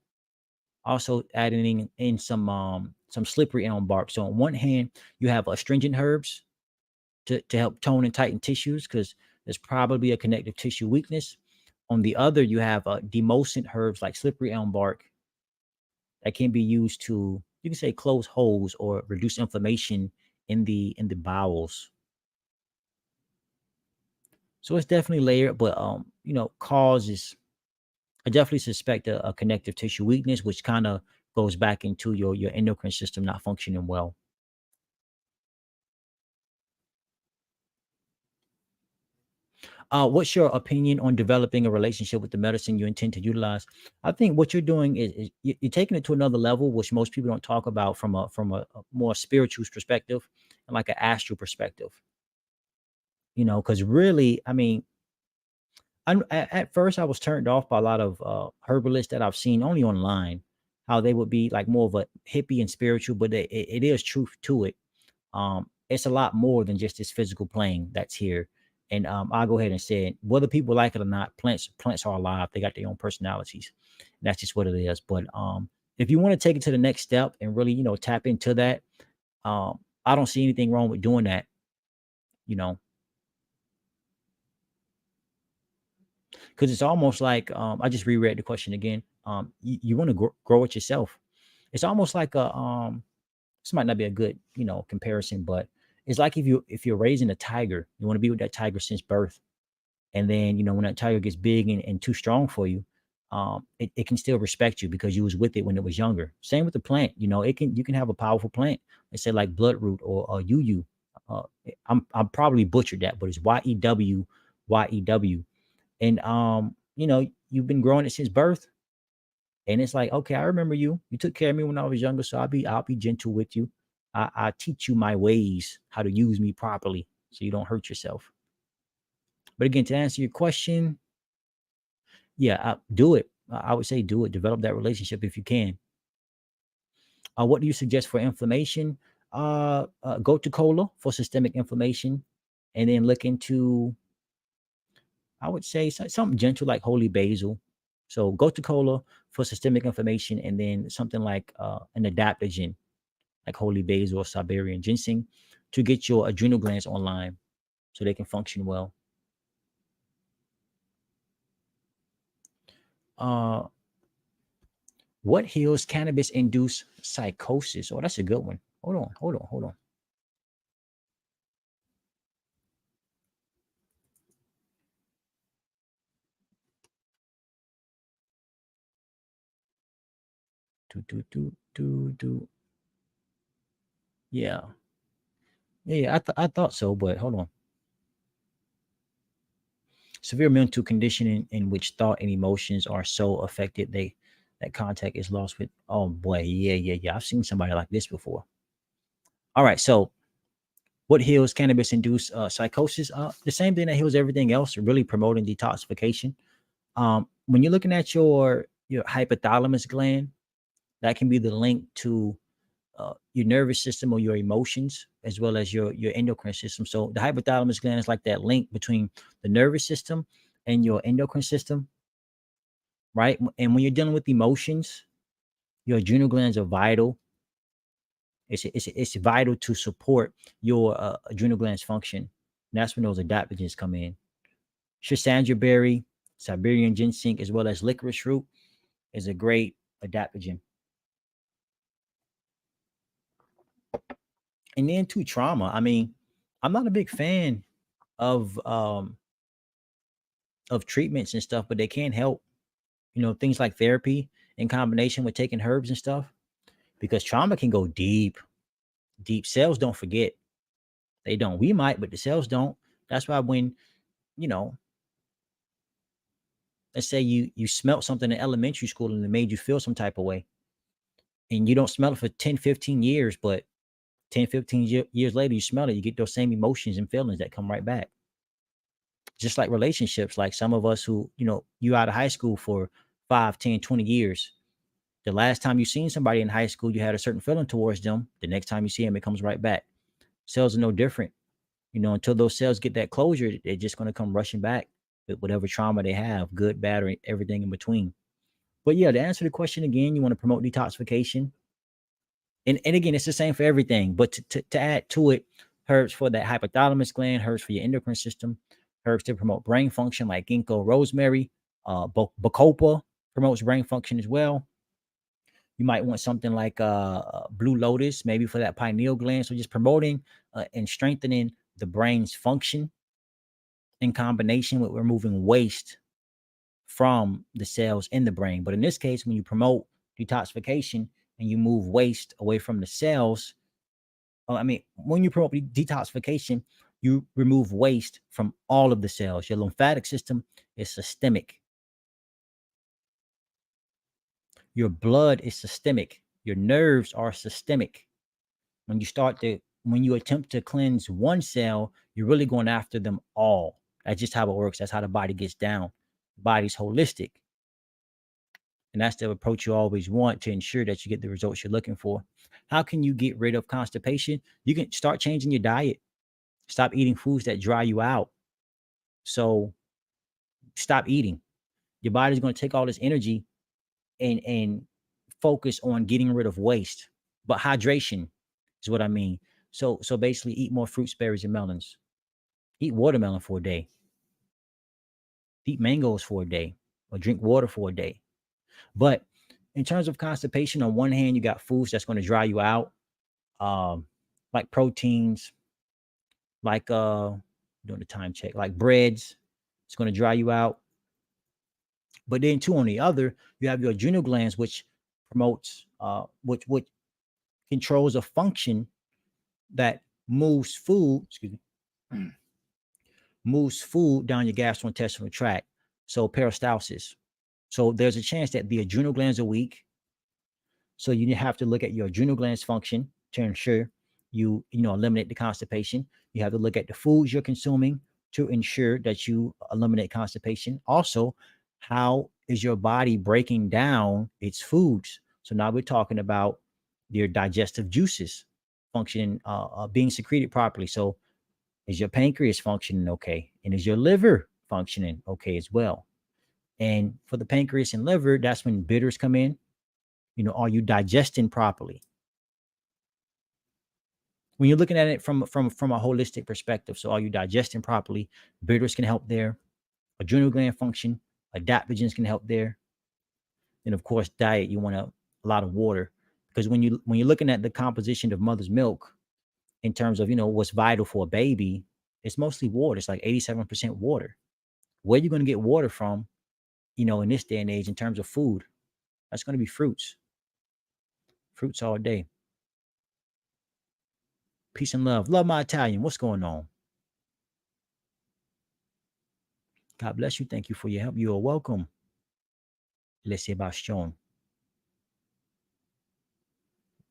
Also adding in some some slippery elm bark. So on one hand, you have astringent herbs to help tone and tighten tissues because there's probably a connective tissue weakness. On the other, you have demulcent herbs like slippery elm bark that can be used to, you can say, close holes or reduce inflammation in the bowels. So it's definitely layered, but causes, I definitely suspect a connective tissue weakness, which kind of goes back into your endocrine system not functioning well. What's your opinion on developing a relationship with the medicine you intend to utilize? I think what you're doing is you're taking it to another level, which most people don't talk about from a more spiritual perspective and like an astral perspective. Because really, I mean, at first I was turned off by a lot of herbalists that I've seen only online, how they would be like more of a hippie and spiritual, but it is truth to it. It's a lot more than just this physical plane that's here. And I'll go ahead and say it. Whether people like it or not, plants are alive. They got their own personalities. That's just what it is. But if you want to take it to the next step and really, tap into that, I don't see anything wrong with doing that. You know, because it's almost like I just reread the question again. You want to grow it yourself. It's almost like this might not be a good comparison, but it's like if you're raising a tiger, you want to be with that tiger since birth, and then when that tiger gets big and too strong for you, it can still respect you because you was with it when it was younger. Same with the plant. You can have a powerful plant, let's say like bloodroot or yu. I'm probably butchered that, but it's YEW. And you've been growing it since birth, and it's like, okay, I remember you. You took care of me when I was younger, so I'll be gentle with you. I teach you my ways, how to use me properly, so you don't hurt yourself. But again, to answer your question, yeah, do it. I would say do it. Develop that relationship if you can. What do you suggest for inflammation? Go to cola for systemic inflammation, and then look into, I would say, something gentle like holy basil. So go to cola for systemic inflammation, and then something like an adaptogen like holy basil or Siberian ginseng to get your adrenal glands online so they can function well. Uh, what heals cannabis induced psychosis? Oh, that's a good one. Hold on. Do. Yeah. Yeah, I thought so, but hold on. Severe mental conditioning in which thought and emotions are so affected that contact is lost with. Oh boy, yeah. I've seen somebody like this before. All right, so what heals cannabis induced psychosis? The same thing that heals everything else, really promoting detoxification. When you're looking at your hypothalamus gland, that can be the link to your nervous system or your emotions, as well as your endocrine system. So the hypothalamus gland is like that link between the nervous system and your endocrine system, right? And when you're dealing with emotions, your adrenal glands are vital. It's vital to support your adrenal glands function. And that's when those adaptogens come in. Schisandra berry, Siberian ginseng, as well as licorice root is a great adaptogen. And then to trauma, I mean, I'm not a big fan of treatments and stuff, but they can help. Things like therapy in combination with taking herbs and stuff, because trauma can go deep. Deep cells don't forget. They don't. We might, but the cells don't. That's why when you know, let's say you smelt something in elementary school and it made you feel some type of way, and you don't smell it for 10, 15 years, but 10, 15 years later, you smell it, you get those same emotions and feelings that come right back. Just like relationships, like some of us who, you out of high school for 5, 10, 20 years. The last time you seen somebody in high school, you had a certain feeling towards them. The next time you see them, it comes right back. Cells are no different. Until those cells get that closure, they're just going to come rushing back with whatever trauma they have, good, bad, or everything in between. But yeah, to answer the question again, you want to promote detoxification. And again, it's the same for everything. But to add to it, herbs for that hypothalamus gland, herbs for your endocrine system, herbs to promote brain function like ginkgo, rosemary, bacopa promotes brain function as well. You might want something like blue lotus, maybe for that pineal gland. So just promoting and strengthening the brain's function in combination with removing waste from the cells in the brain. But in this case, when you promote detoxification and you move waste away from the cells, I mean, when you promote detoxification, you remove waste from all of the cells. Your lymphatic system is systemic. Your blood is systemic. Your nerves are systemic. When you attempt to cleanse one cell, you're really going after them all. That's just how it works. That's how the body gets down. The body's holistic. And that's the approach you always want to ensure that you get the results you're looking for. How can you get rid of constipation? You can start changing your diet. Stop eating foods that dry you out. So stop eating. Your body's going to take all this energy and focus on getting rid of waste. But hydration is what I mean. So basically eat more fruits, berries, and melons. Eat watermelon for a day. Eat mangoes for a day, or drink water for a day. But in terms of constipation, on one hand, you got foods that's going to dry you out, like proteins, like doing the time check, like breads. It's going to dry you out. But then too, on the other, you have your adrenal glands, which promotes, which controls a function that moves food, excuse me, moves food down your gastrointestinal tract. So peristalsis. So there's a chance that the adrenal glands are weak. So you have to look at your adrenal glands function to ensure you eliminate the constipation. You have to look at the foods you're consuming to ensure that you eliminate constipation. Also, how is your body breaking down its foods? So now we're talking about your digestive juices functioning, being secreted properly. So is your pancreas functioning okay? And is your liver functioning okay as well? And for the pancreas and liver, that's when bitters come in. Are you digesting properly? When you're looking at it from a holistic perspective, so are you digesting properly? Bitters can help there. Adrenal gland function, adaptogens can help there. And of course, diet, you want a lot of water, because when you're looking at the composition of mother's milk in terms of what's vital for a baby, it's mostly water. It's like 87% water. Where are you going to get water from, in this day and age in terms of food? That's going to be fruits. Fruits all day. Peace and love. Love my Italian. What's going on? God bless you. Thank you for your help. You are welcome. Les Sebastian.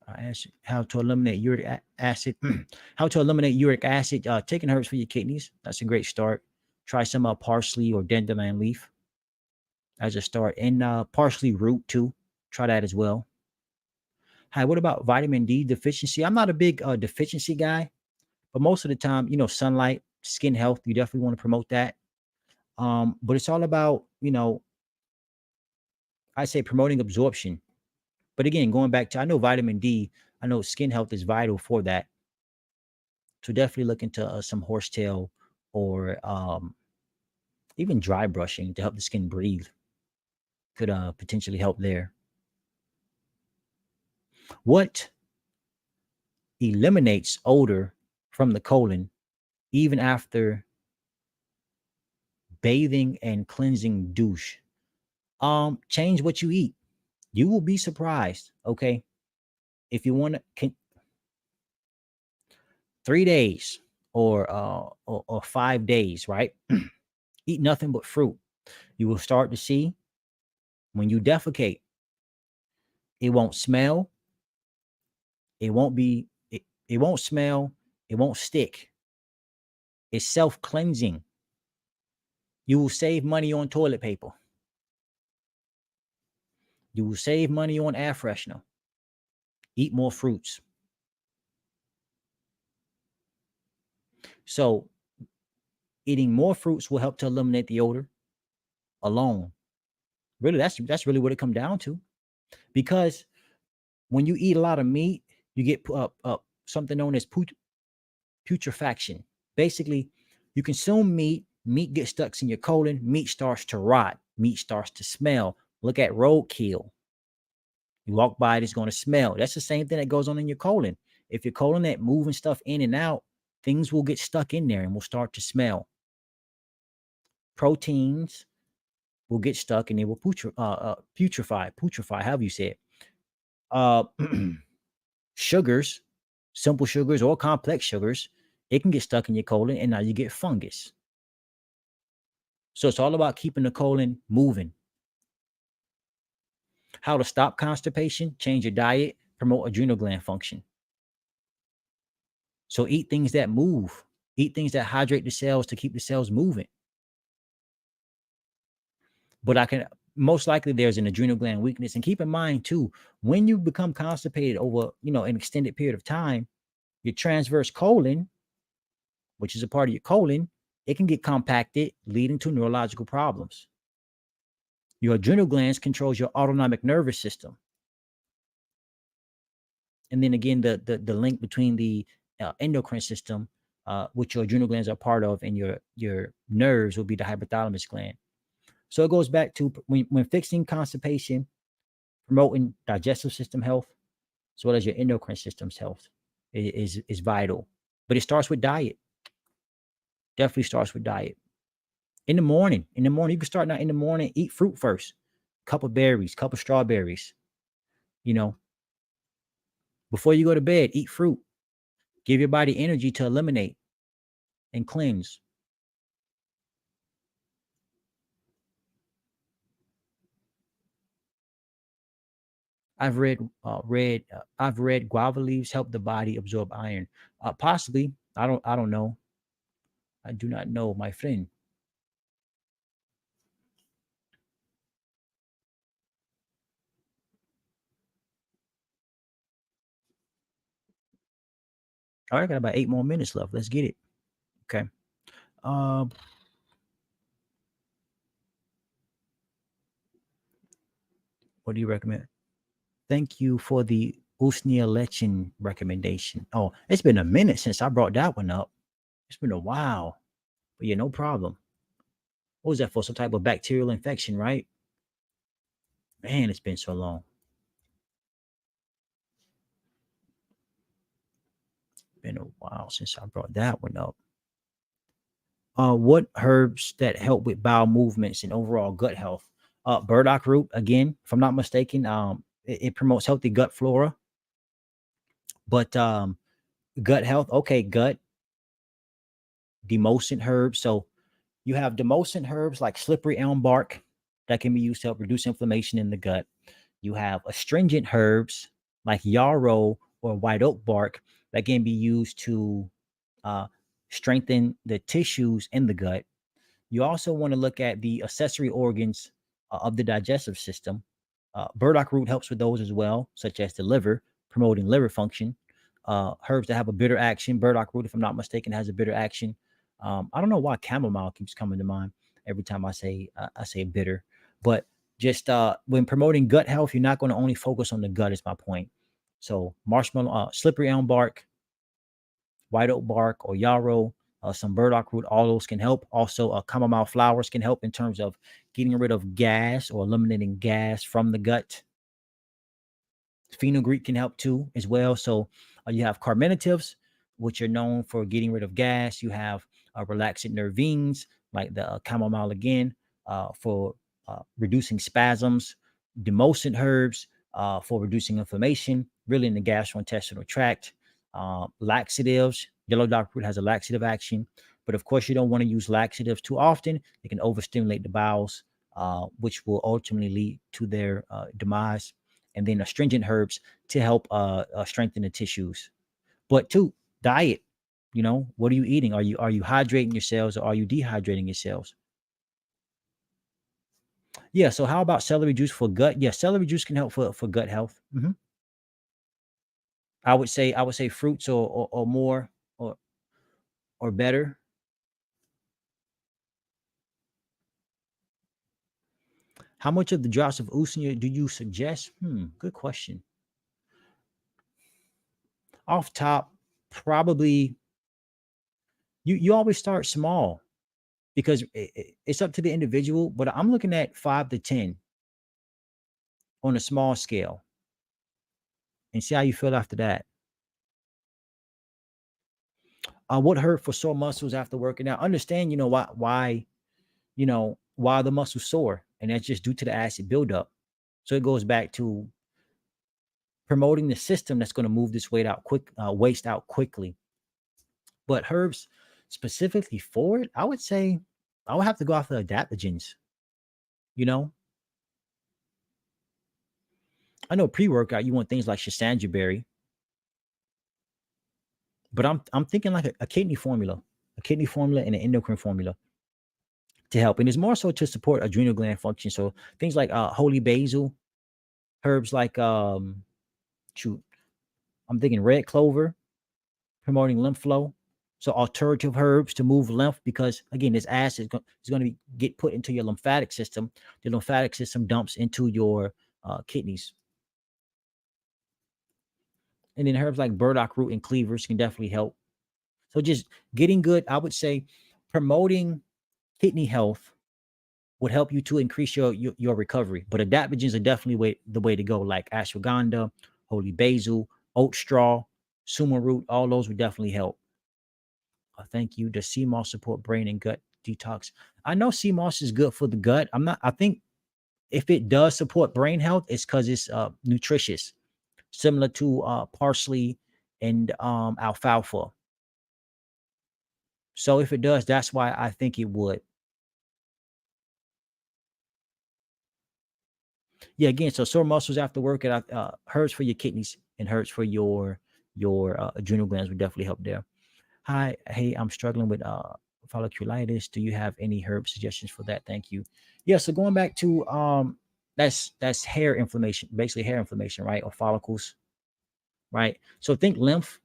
I asked how to eliminate uric acid. How to eliminate uric acid. Taking herbs for your kidneys. That's a great start. Try some parsley or dandelion leaf as a start, and parsley root too. Try that as well. Hi, what about vitamin D deficiency? I'm not a big deficiency guy, but most of the time, sunlight, skin health, you definitely want to promote that. But it's all about, I say promoting absorption. But again, going back to, I know vitamin D, I know skin health is vital for that. So definitely look into some horsetail or even dry brushing to help the skin breathe. Could potentially help there. What eliminates odor from the colon even after bathing and cleansing douche? Change what you eat. You will be surprised. Okay. If you want to, 3 days or 5 days, right? Eat nothing but fruit. You will start to see when you defecate, it won't smell, it won't be, it won't smell, it won't stick. It's self-cleansing. You will save money on toilet paper. You will save money on air freshener. Eat more fruits. So eating more fruits will help to eliminate the odor alone. Really, that's really what it comes down to. Because when you eat a lot of meat, You get something known as putrefaction. Basically, you consume meat gets stuck in your colon, meat starts to rot, meat starts to smell. Look at roadkill. You walk by it, it's going to smell. That's the same thing that goes on in your colon. If your colon that moving stuff in and out, things will get stuck in there and will start to smell. Proteins will get stuck and they will putrefy, however you say it. Uh, sugars, simple sugars or complex sugars, it can get stuck in your colon and now you get fungus. So it's all about keeping the colon moving. How to stop constipation, change your diet, promote adrenal gland function. So eat things that move, eat things that hydrate the cells to keep the cells moving. But I can most likely there's an adrenal gland weakness. And keep in mind too, when you become constipated over, an extended period of time, your transverse colon, which is a part of your colon, it can get compacted, leading to neurological problems. Your adrenal glands controls your autonomic nervous system. And then again, the link between the endocrine system, which your adrenal glands are part of, and your nerves will be the hypothalamus gland. So it goes back to when fixing constipation, promoting digestive system health, as well as your endocrine system's health is vital. But it starts with diet. Definitely starts with diet. In the morning, you can start now in the morning, eat fruit first. Cup of berries, cup of strawberries. Before you go to bed, eat fruit. Give your body energy to eliminate and cleanse. I've read guava leaves help the body absorb iron. Possibly. I don't know. I do not know, my friend. All right, got about 8 more minutes left. Let's get it. Okay. Uh, what do you recommend? Thank you for the Usnia Lechin recommendation. Oh, it's been a minute since I brought that one up. It's been a while. But yeah, no problem. What was that for? Some type of bacterial infection, right? Man, it's been so long. Been a while since I brought that one up. What herbs that help with bowel movements and overall gut health? Burdock root, again, if I'm not mistaken, it promotes healthy gut flora. But gut health, okay, gut, demulcent herbs. So you have demulcent herbs like slippery elm bark that can be used to help reduce inflammation in the gut. You have astringent herbs like yarrow or white oak bark that can be used to uh, strengthen the tissues in the gut. You also want to look at the accessory organs of the digestive system. Burdock root helps with those as well, such as the liver, promoting liver function. Herbs that have a bitter action. Burdock root, if I'm not mistaken, has a bitter action. I don't know why chamomile keeps coming to mind every time I say bitter, but just when promoting gut health, you're not going to only focus on the gut. Is my point. So marshmallow, slippery elm bark, white oak bark, or yarrow, some burdock root, all those can help. Also, chamomile flowers can help in terms of getting rid of gas or eliminating gas from the gut. Fenugreek can help too, as well. So you have carminatives, which are known for getting rid of gas. You have relaxant nervines, like the chamomile again, for reducing spasms. Demulcent herbs for reducing inflammation, really in the gastrointestinal tract. Laxatives, yellow dog fruit has a laxative action, but of course you don't want to use laxatives too often. It can overstimulate the bowels, which will ultimately lead to their demise. And then astringent herbs to help strengthen the tissues. But two, diet. What are you eating? Are you hydrating your cells or are you dehydrating your cells? Yeah. So how about celery juice for gut? Yeah, celery juice can help for gut health. I would say fruits or more or or better. How much of the drops of usnea do you suggest? Good question. Off top, probably you always start small because it's up to the individual. But I'm looking at 5 to 10 on a small scale and see how you feel after that. What hurt for sore muscles after working out? Understand, why the muscles sore, and that's just due to the acid buildup. So it goes back to promoting the system that's going to move this waste out quickly. But herbs specifically for it, I would say I would have to go after adaptogens. You know, I know pre-workout you want things like berry, but I'm thinking like a kidney formula and an endocrine formula to help, and it's more so to support adrenal gland function. So things like holy basil, herbs like shoot, I'm thinking red clover, promoting lymph flow. So alternative herbs to move lymph, because again, this acid is going to get put into your lymphatic system. The lymphatic system dumps into your kidneys. And then herbs like burdock root and cleavers can definitely help. So just getting good, I would say promoting kidney health would help you to increase your recovery. But adaptogens are definitely the way to go, like ashwagandha, holy basil, oat straw, sumac root. All those would definitely help. Thank you. Does sea moss support brain and gut detox? I know sea moss is good for the gut. I think if it does support brain health, it's because it's nutritious, similar to parsley and alfalfa. So if it does, that's why I think it would. Yeah, again, so sore muscles after workout hurts for your kidneys and hurts for your adrenal glands would definitely help there. Hi, hey, I'm struggling with folliculitis. Do you have any herb suggestions for that? Thank you. Yeah, so going back to that's hair inflammation, basically hair inflammation, right? Or follicles, right? So think lymph.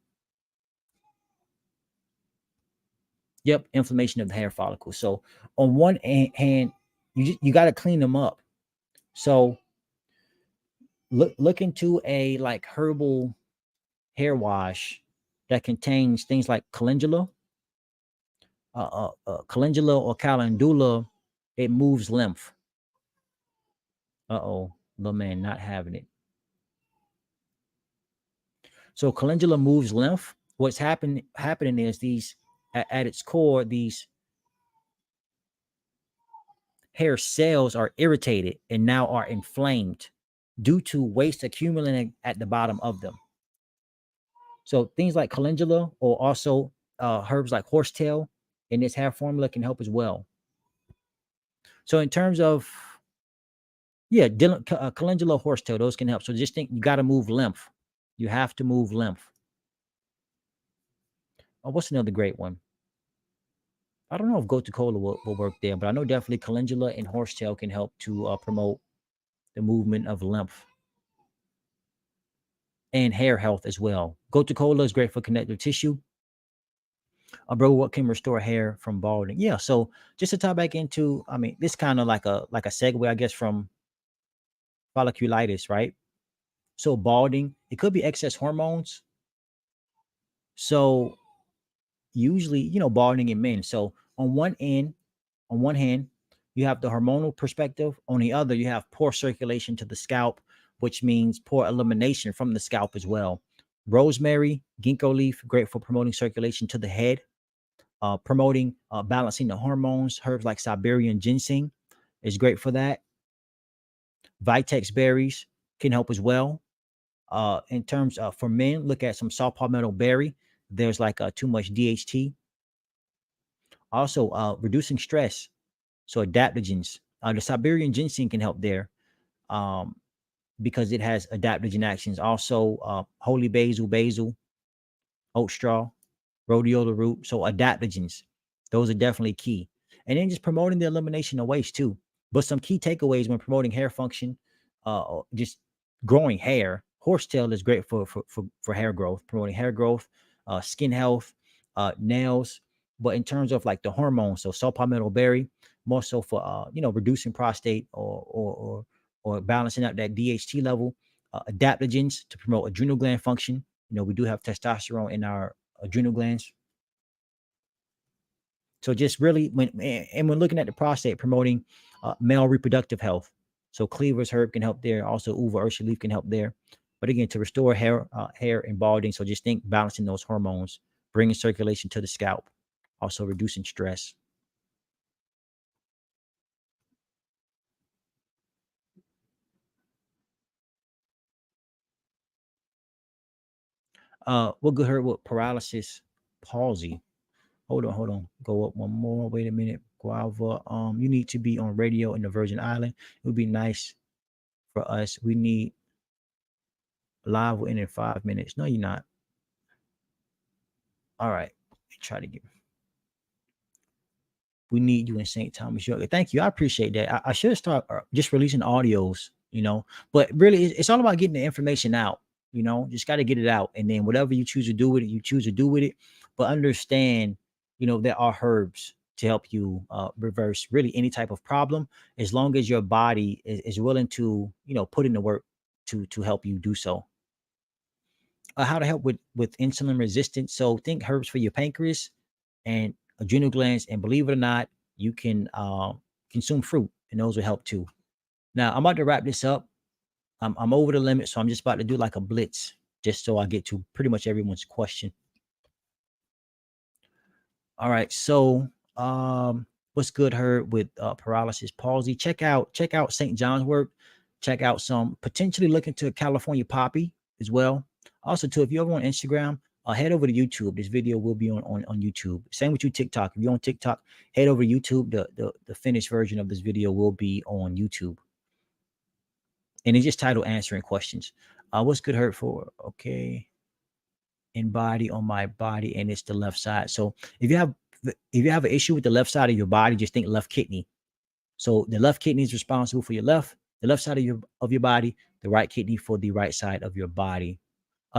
Yep, inflammation of the hair follicles. So on one hand, you got to clean them up. So look into a like herbal hair wash that contains things like calendula or calendula. It moves lymph. Uh-oh, the man not having it. So calendula moves lymph. What's happening is these at its core, these hair cells are irritated and now are inflamed due to waste accumulating at the bottom of them. So things like calendula or also herbs like horsetail in this hair formula can help as well. So in terms of calendula, horsetail, those can help. So just think you got to move lymph. You have to move lymph. Oh, what's another great one? I don't know if gotu kola will work there, but I know definitely calendula and horsetail can help to promote the movement of lymph and hair health as well. Gotu kola is great for connective tissue. Bro, what can restore hair from balding? Yeah, so just to tie back into, I mean, this kind of like a segue, I guess, from folliculitis, right? So balding, it could be excess hormones. So usually, balding in men. So on one hand, you have the hormonal perspective. On the other, you have poor circulation to the scalp, which means poor elimination from the scalp as well. Rosemary, ginkgo leaf, great for promoting circulation to the head, promoting balancing the hormones. Herbs like Siberian ginseng is great for that. Vitex berries can help as well. In terms of for men, look at some saw palmetto berry. There's like too much DHT. Also, reducing stress. So adaptogens. The Siberian ginseng can help there um, because it has adaptogen actions. Also, holy basil, oat straw, rhodiola root. So adaptogens, those are definitely key. And then just promoting the elimination of waste too. But some key takeaways when promoting hair function, just growing hair. Horsetail is great for hair growth, promoting hair growth, skin health, nails. But in terms of like the hormones, so saw palmetto berry, more so for reducing prostate or balancing out that DHT level. Adaptogens to promote adrenal gland function, We do have testosterone in our adrenal glands. So just really when looking at the prostate, promoting male reproductive health. So cleaver's herb can help there. Also uva ursa leaf can help there. But again, to restore hair and balding. So just think balancing those hormones, bringing circulation to the scalp, also reducing stress. What good herb with paralysis, palsy? Hold on. Go up one more. Wait a minute. Guava. You need to be on radio in the Virgin Island. It would be nice for us. We need live will end in 5 minutes. No, you're not. All right. Try to get. We need you in St. Thomas, York. Thank you. I appreciate that. I should start just releasing audios, but really, it's all about getting the information out. Just got to get it out. And then whatever you choose to do with it, you choose to do with it. But understand, there are herbs to help you reverse really any type of problem as long as your body is willing to, put in the work to help you do so. How to help with insulin resistance. So think herbs for your pancreas and adrenal glands, and believe it or not, you can consume fruit, and those will help too. Now I'm about to wrap this up. I'm over the limit, so I'm just about to do like a blitz, just so I get to pretty much everyone's question. All right, so what's good, Herb, with paralysis, palsy? Check out St. John's work. Check out some potentially look into California poppy as well. Also, too, if you're ever on Instagram, head over to YouTube. This video will be on YouTube. Same with you, TikTok. If you're on TikTok, head over to YouTube. The finished version of this video will be on YouTube, and it's just titled "Answering Questions." What's good, Herb, for? Okay, in body on my body, and it's the left side. So if you have an issue with the left side of your body, just think left kidney. So the left kidney is responsible for the left side of your body, the right kidney for the right side of your body.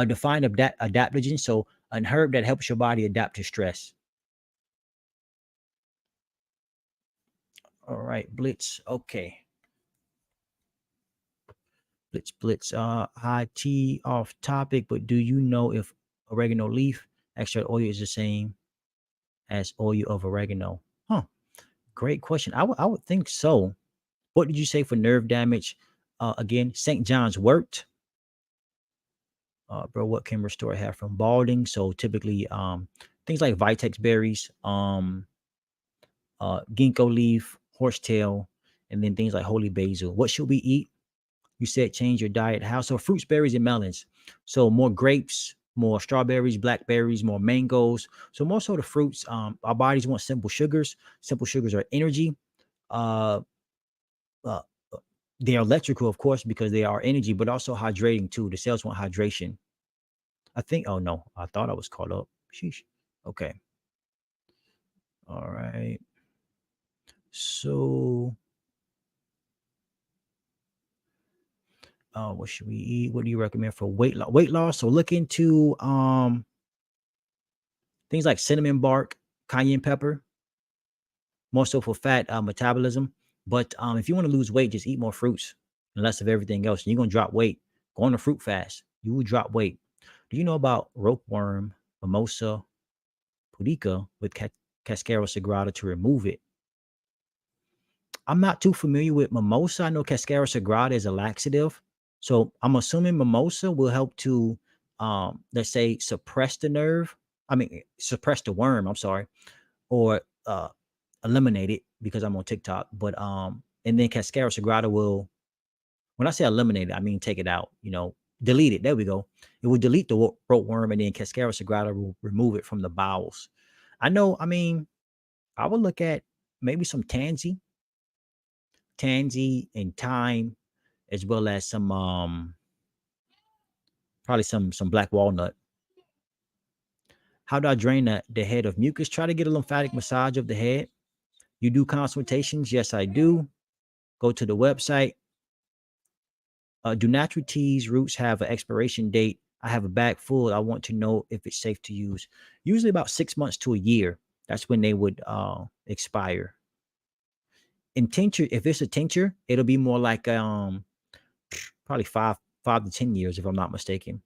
Define adaptogen. So an herb that helps your body adapt to stress. All right, Blitz. Okay, Blitz. High tea off topic, but do you know if oregano leaf extract oil is the same as oil of oregano? Huh. Great question. I would think so. What did you say for nerve damage? Again, St. John's worked. Bro, what can restore hair from balding? So typically, things like vitex berries, ginkgo leaf, horsetail, and then things like holy basil. What should we eat? You said change your diet. How? So fruits, berries, and melons. So more grapes, more strawberries, blackberries, more mangoes. So more so the fruits. Our bodies want simple sugars. Simple sugars are energy. Uh, uh, they're electrical, of course, because they are energy, but also hydrating too. The cells want hydration. I think. Oh no, I thought I was caught up. Sheesh. Okay. All right. So, what should we eat? What do you recommend for weight loss? Weight loss. So look into things like cinnamon bark, cayenne pepper, more so for fat metabolism. But if you want to lose weight, just eat more fruits and less of everything else. And you're gonna drop weight. Go on a fruit fast. You will drop weight. Do you know about ropeworm, mimosa, pudica with cascara sagrada to remove it? I'm not too familiar with mimosa. I know cascara sagrada is a laxative. So I'm assuming mimosa will help to let's say suppress the nerve. I mean suppress the worm, I'm sorry, or eliminate it because I'm on TikTok. But and then cascara sagrada will, when I say eliminate it, I mean take it out, delete it. There we go. It will delete the ropeworm, and then cascara sagrada will remove it from the bowels. I know, I mean, I would look at maybe some tansy and thyme, as well as some probably some black walnut. How do I drain the head of mucus? Try to get a lymphatic massage of the head. You do consultations? Yes, I do. Go to the website. Do natural teas roots have an expiration date? I have a bag full. I want to know if it's safe to use. Usually about 6 months to a year. That's when they would expire. In tincture, if it's a tincture, it'll be more like probably five to 10 years if I'm not mistaken.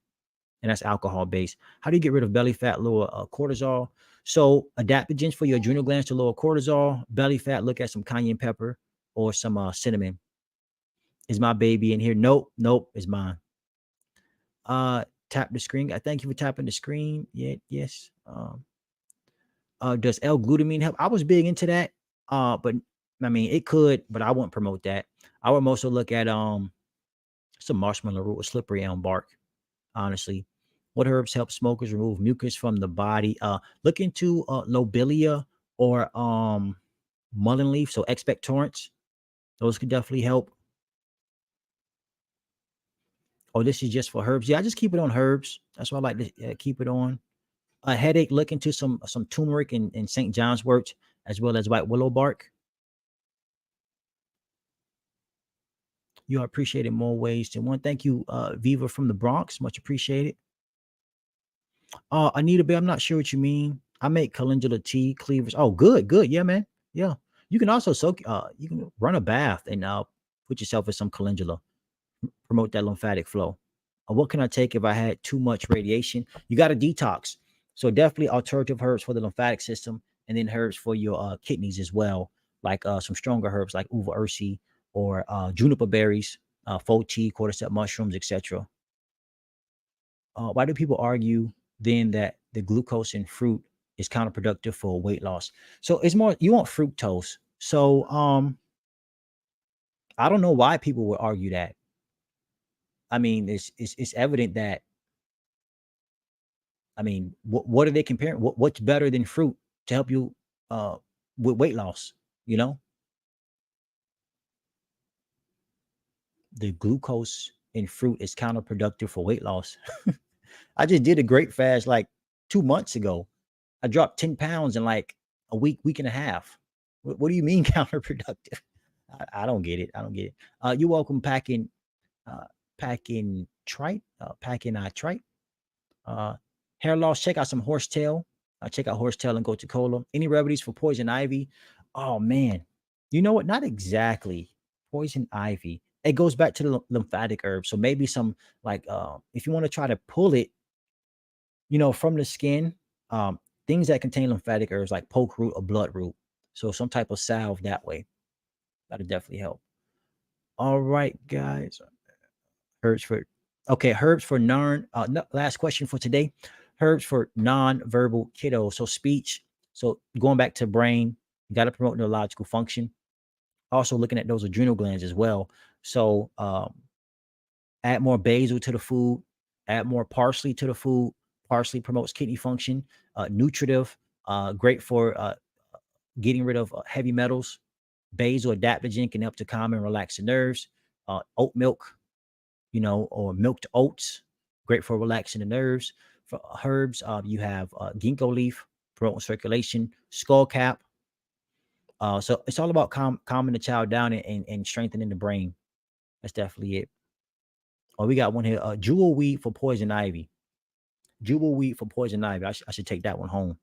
and that's alcohol based. How do you get rid of belly fat? Lower cortisol. So adaptogens for your adrenal glands to lower cortisol, belly fat. Look at some cayenne pepper or some cinnamon. Is my baby in here? Nope, nope, it's mine. Tap the screen. I thank you for tapping the screen. Yeah, yes. Does L-glutamine help? I was big into that. But I mean, it could, but I wouldn't promote that. I would mostly look at some marshmallow root or slippery elm bark. Honestly, what herbs help smokers remove mucus from the body? Look into lobelia or mullein leaf. So expectorants, those could definitely help. Oh, this is just for herbs. Yeah, I just keep it on herbs. That's why I like to keep it on. A headache, look into some turmeric and St. John's wort, as well as white willow bark. You are appreciated more ways than one. Thank you, Viva from the Bronx. Much appreciated. Anita Bay, I'm not sure what you mean. I make calendula tea, cleavers. Oh, good, good. Yeah, man. Yeah. You can also soak, you can run a bath and put yourself in some calendula, promote that lymphatic flow. What can I take if I had too much radiation? You got to detox. So definitely alternative herbs for the lymphatic system, and then herbs for your kidneys as well, like some stronger herbs like uva ursi or juniper berries, fo tea, cordyceps mushrooms, etc. Why do people argue then that the glucose in fruit is counterproductive for weight loss? So it's more you want fructose. So I don't know why people would argue that. I mean, it's evident that I mean, what are they comparing? What's better than fruit to help you uh with weight loss? You know, the glucose in fruit is counterproductive for weight loss. I just did a great fast like 2 months ago. I dropped 10 pounds in like a week and a half. What do you mean counterproductive? I don't get it. I don't get it. You're welcome, uh, packing trite, packing trite. Uh, Hair loss, check out some horsetail. Check out horsetail and go to cola. Any remedies for poison ivy? Oh man, you know what? Not exactly poison ivy. It goes back to the lymphatic herbs. So maybe some like if you want to try to pull it, from the skin, um, things that contain lymphatic herbs like poke root or bloodroot. So some type of salve that way. That'll definitely help. All right, guys. Herbs for herbs for last question for today. Herbs for non-verbal kiddos. So speech. So going back to brain, you got to promote neurological function. Also looking at those adrenal glands as well. So add more basil to the food, add more parsley to the food. Parsley promotes kidney function, nutritive, great for getting rid of heavy metals. Basil adaptogen can help to calm and relax the nerves. Oat milk, or milked oats, great for relaxing the nerves. For herbs, you have ginkgo leaf, promoting circulation, skull cap. So it's all about calming the child down and strengthening the brain. That's definitely it. Oh, we got one here. Jewel weed for poison ivy. Jewel weed for poison ivy. I should take that one home.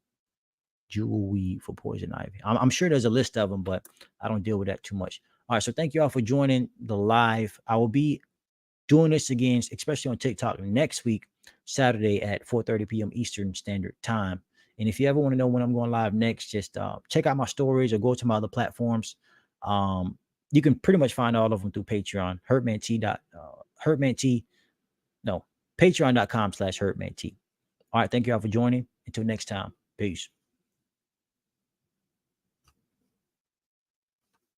Jewel weed for poison ivy. I'm sure there's a list of them, but I don't deal with that too much. All right. So thank you all for joining the live. I will be doing this again, especially on TikTok next week, Saturday at 4:30 p.m. Eastern Standard Time. And if you ever want to know when I'm going live next, just check out my stories or go to my other platforms. You can pretty much find all of them through Patreon. Herbmant no, patreon.com/herbmant. All right, thank you all for joining. Until next time, peace.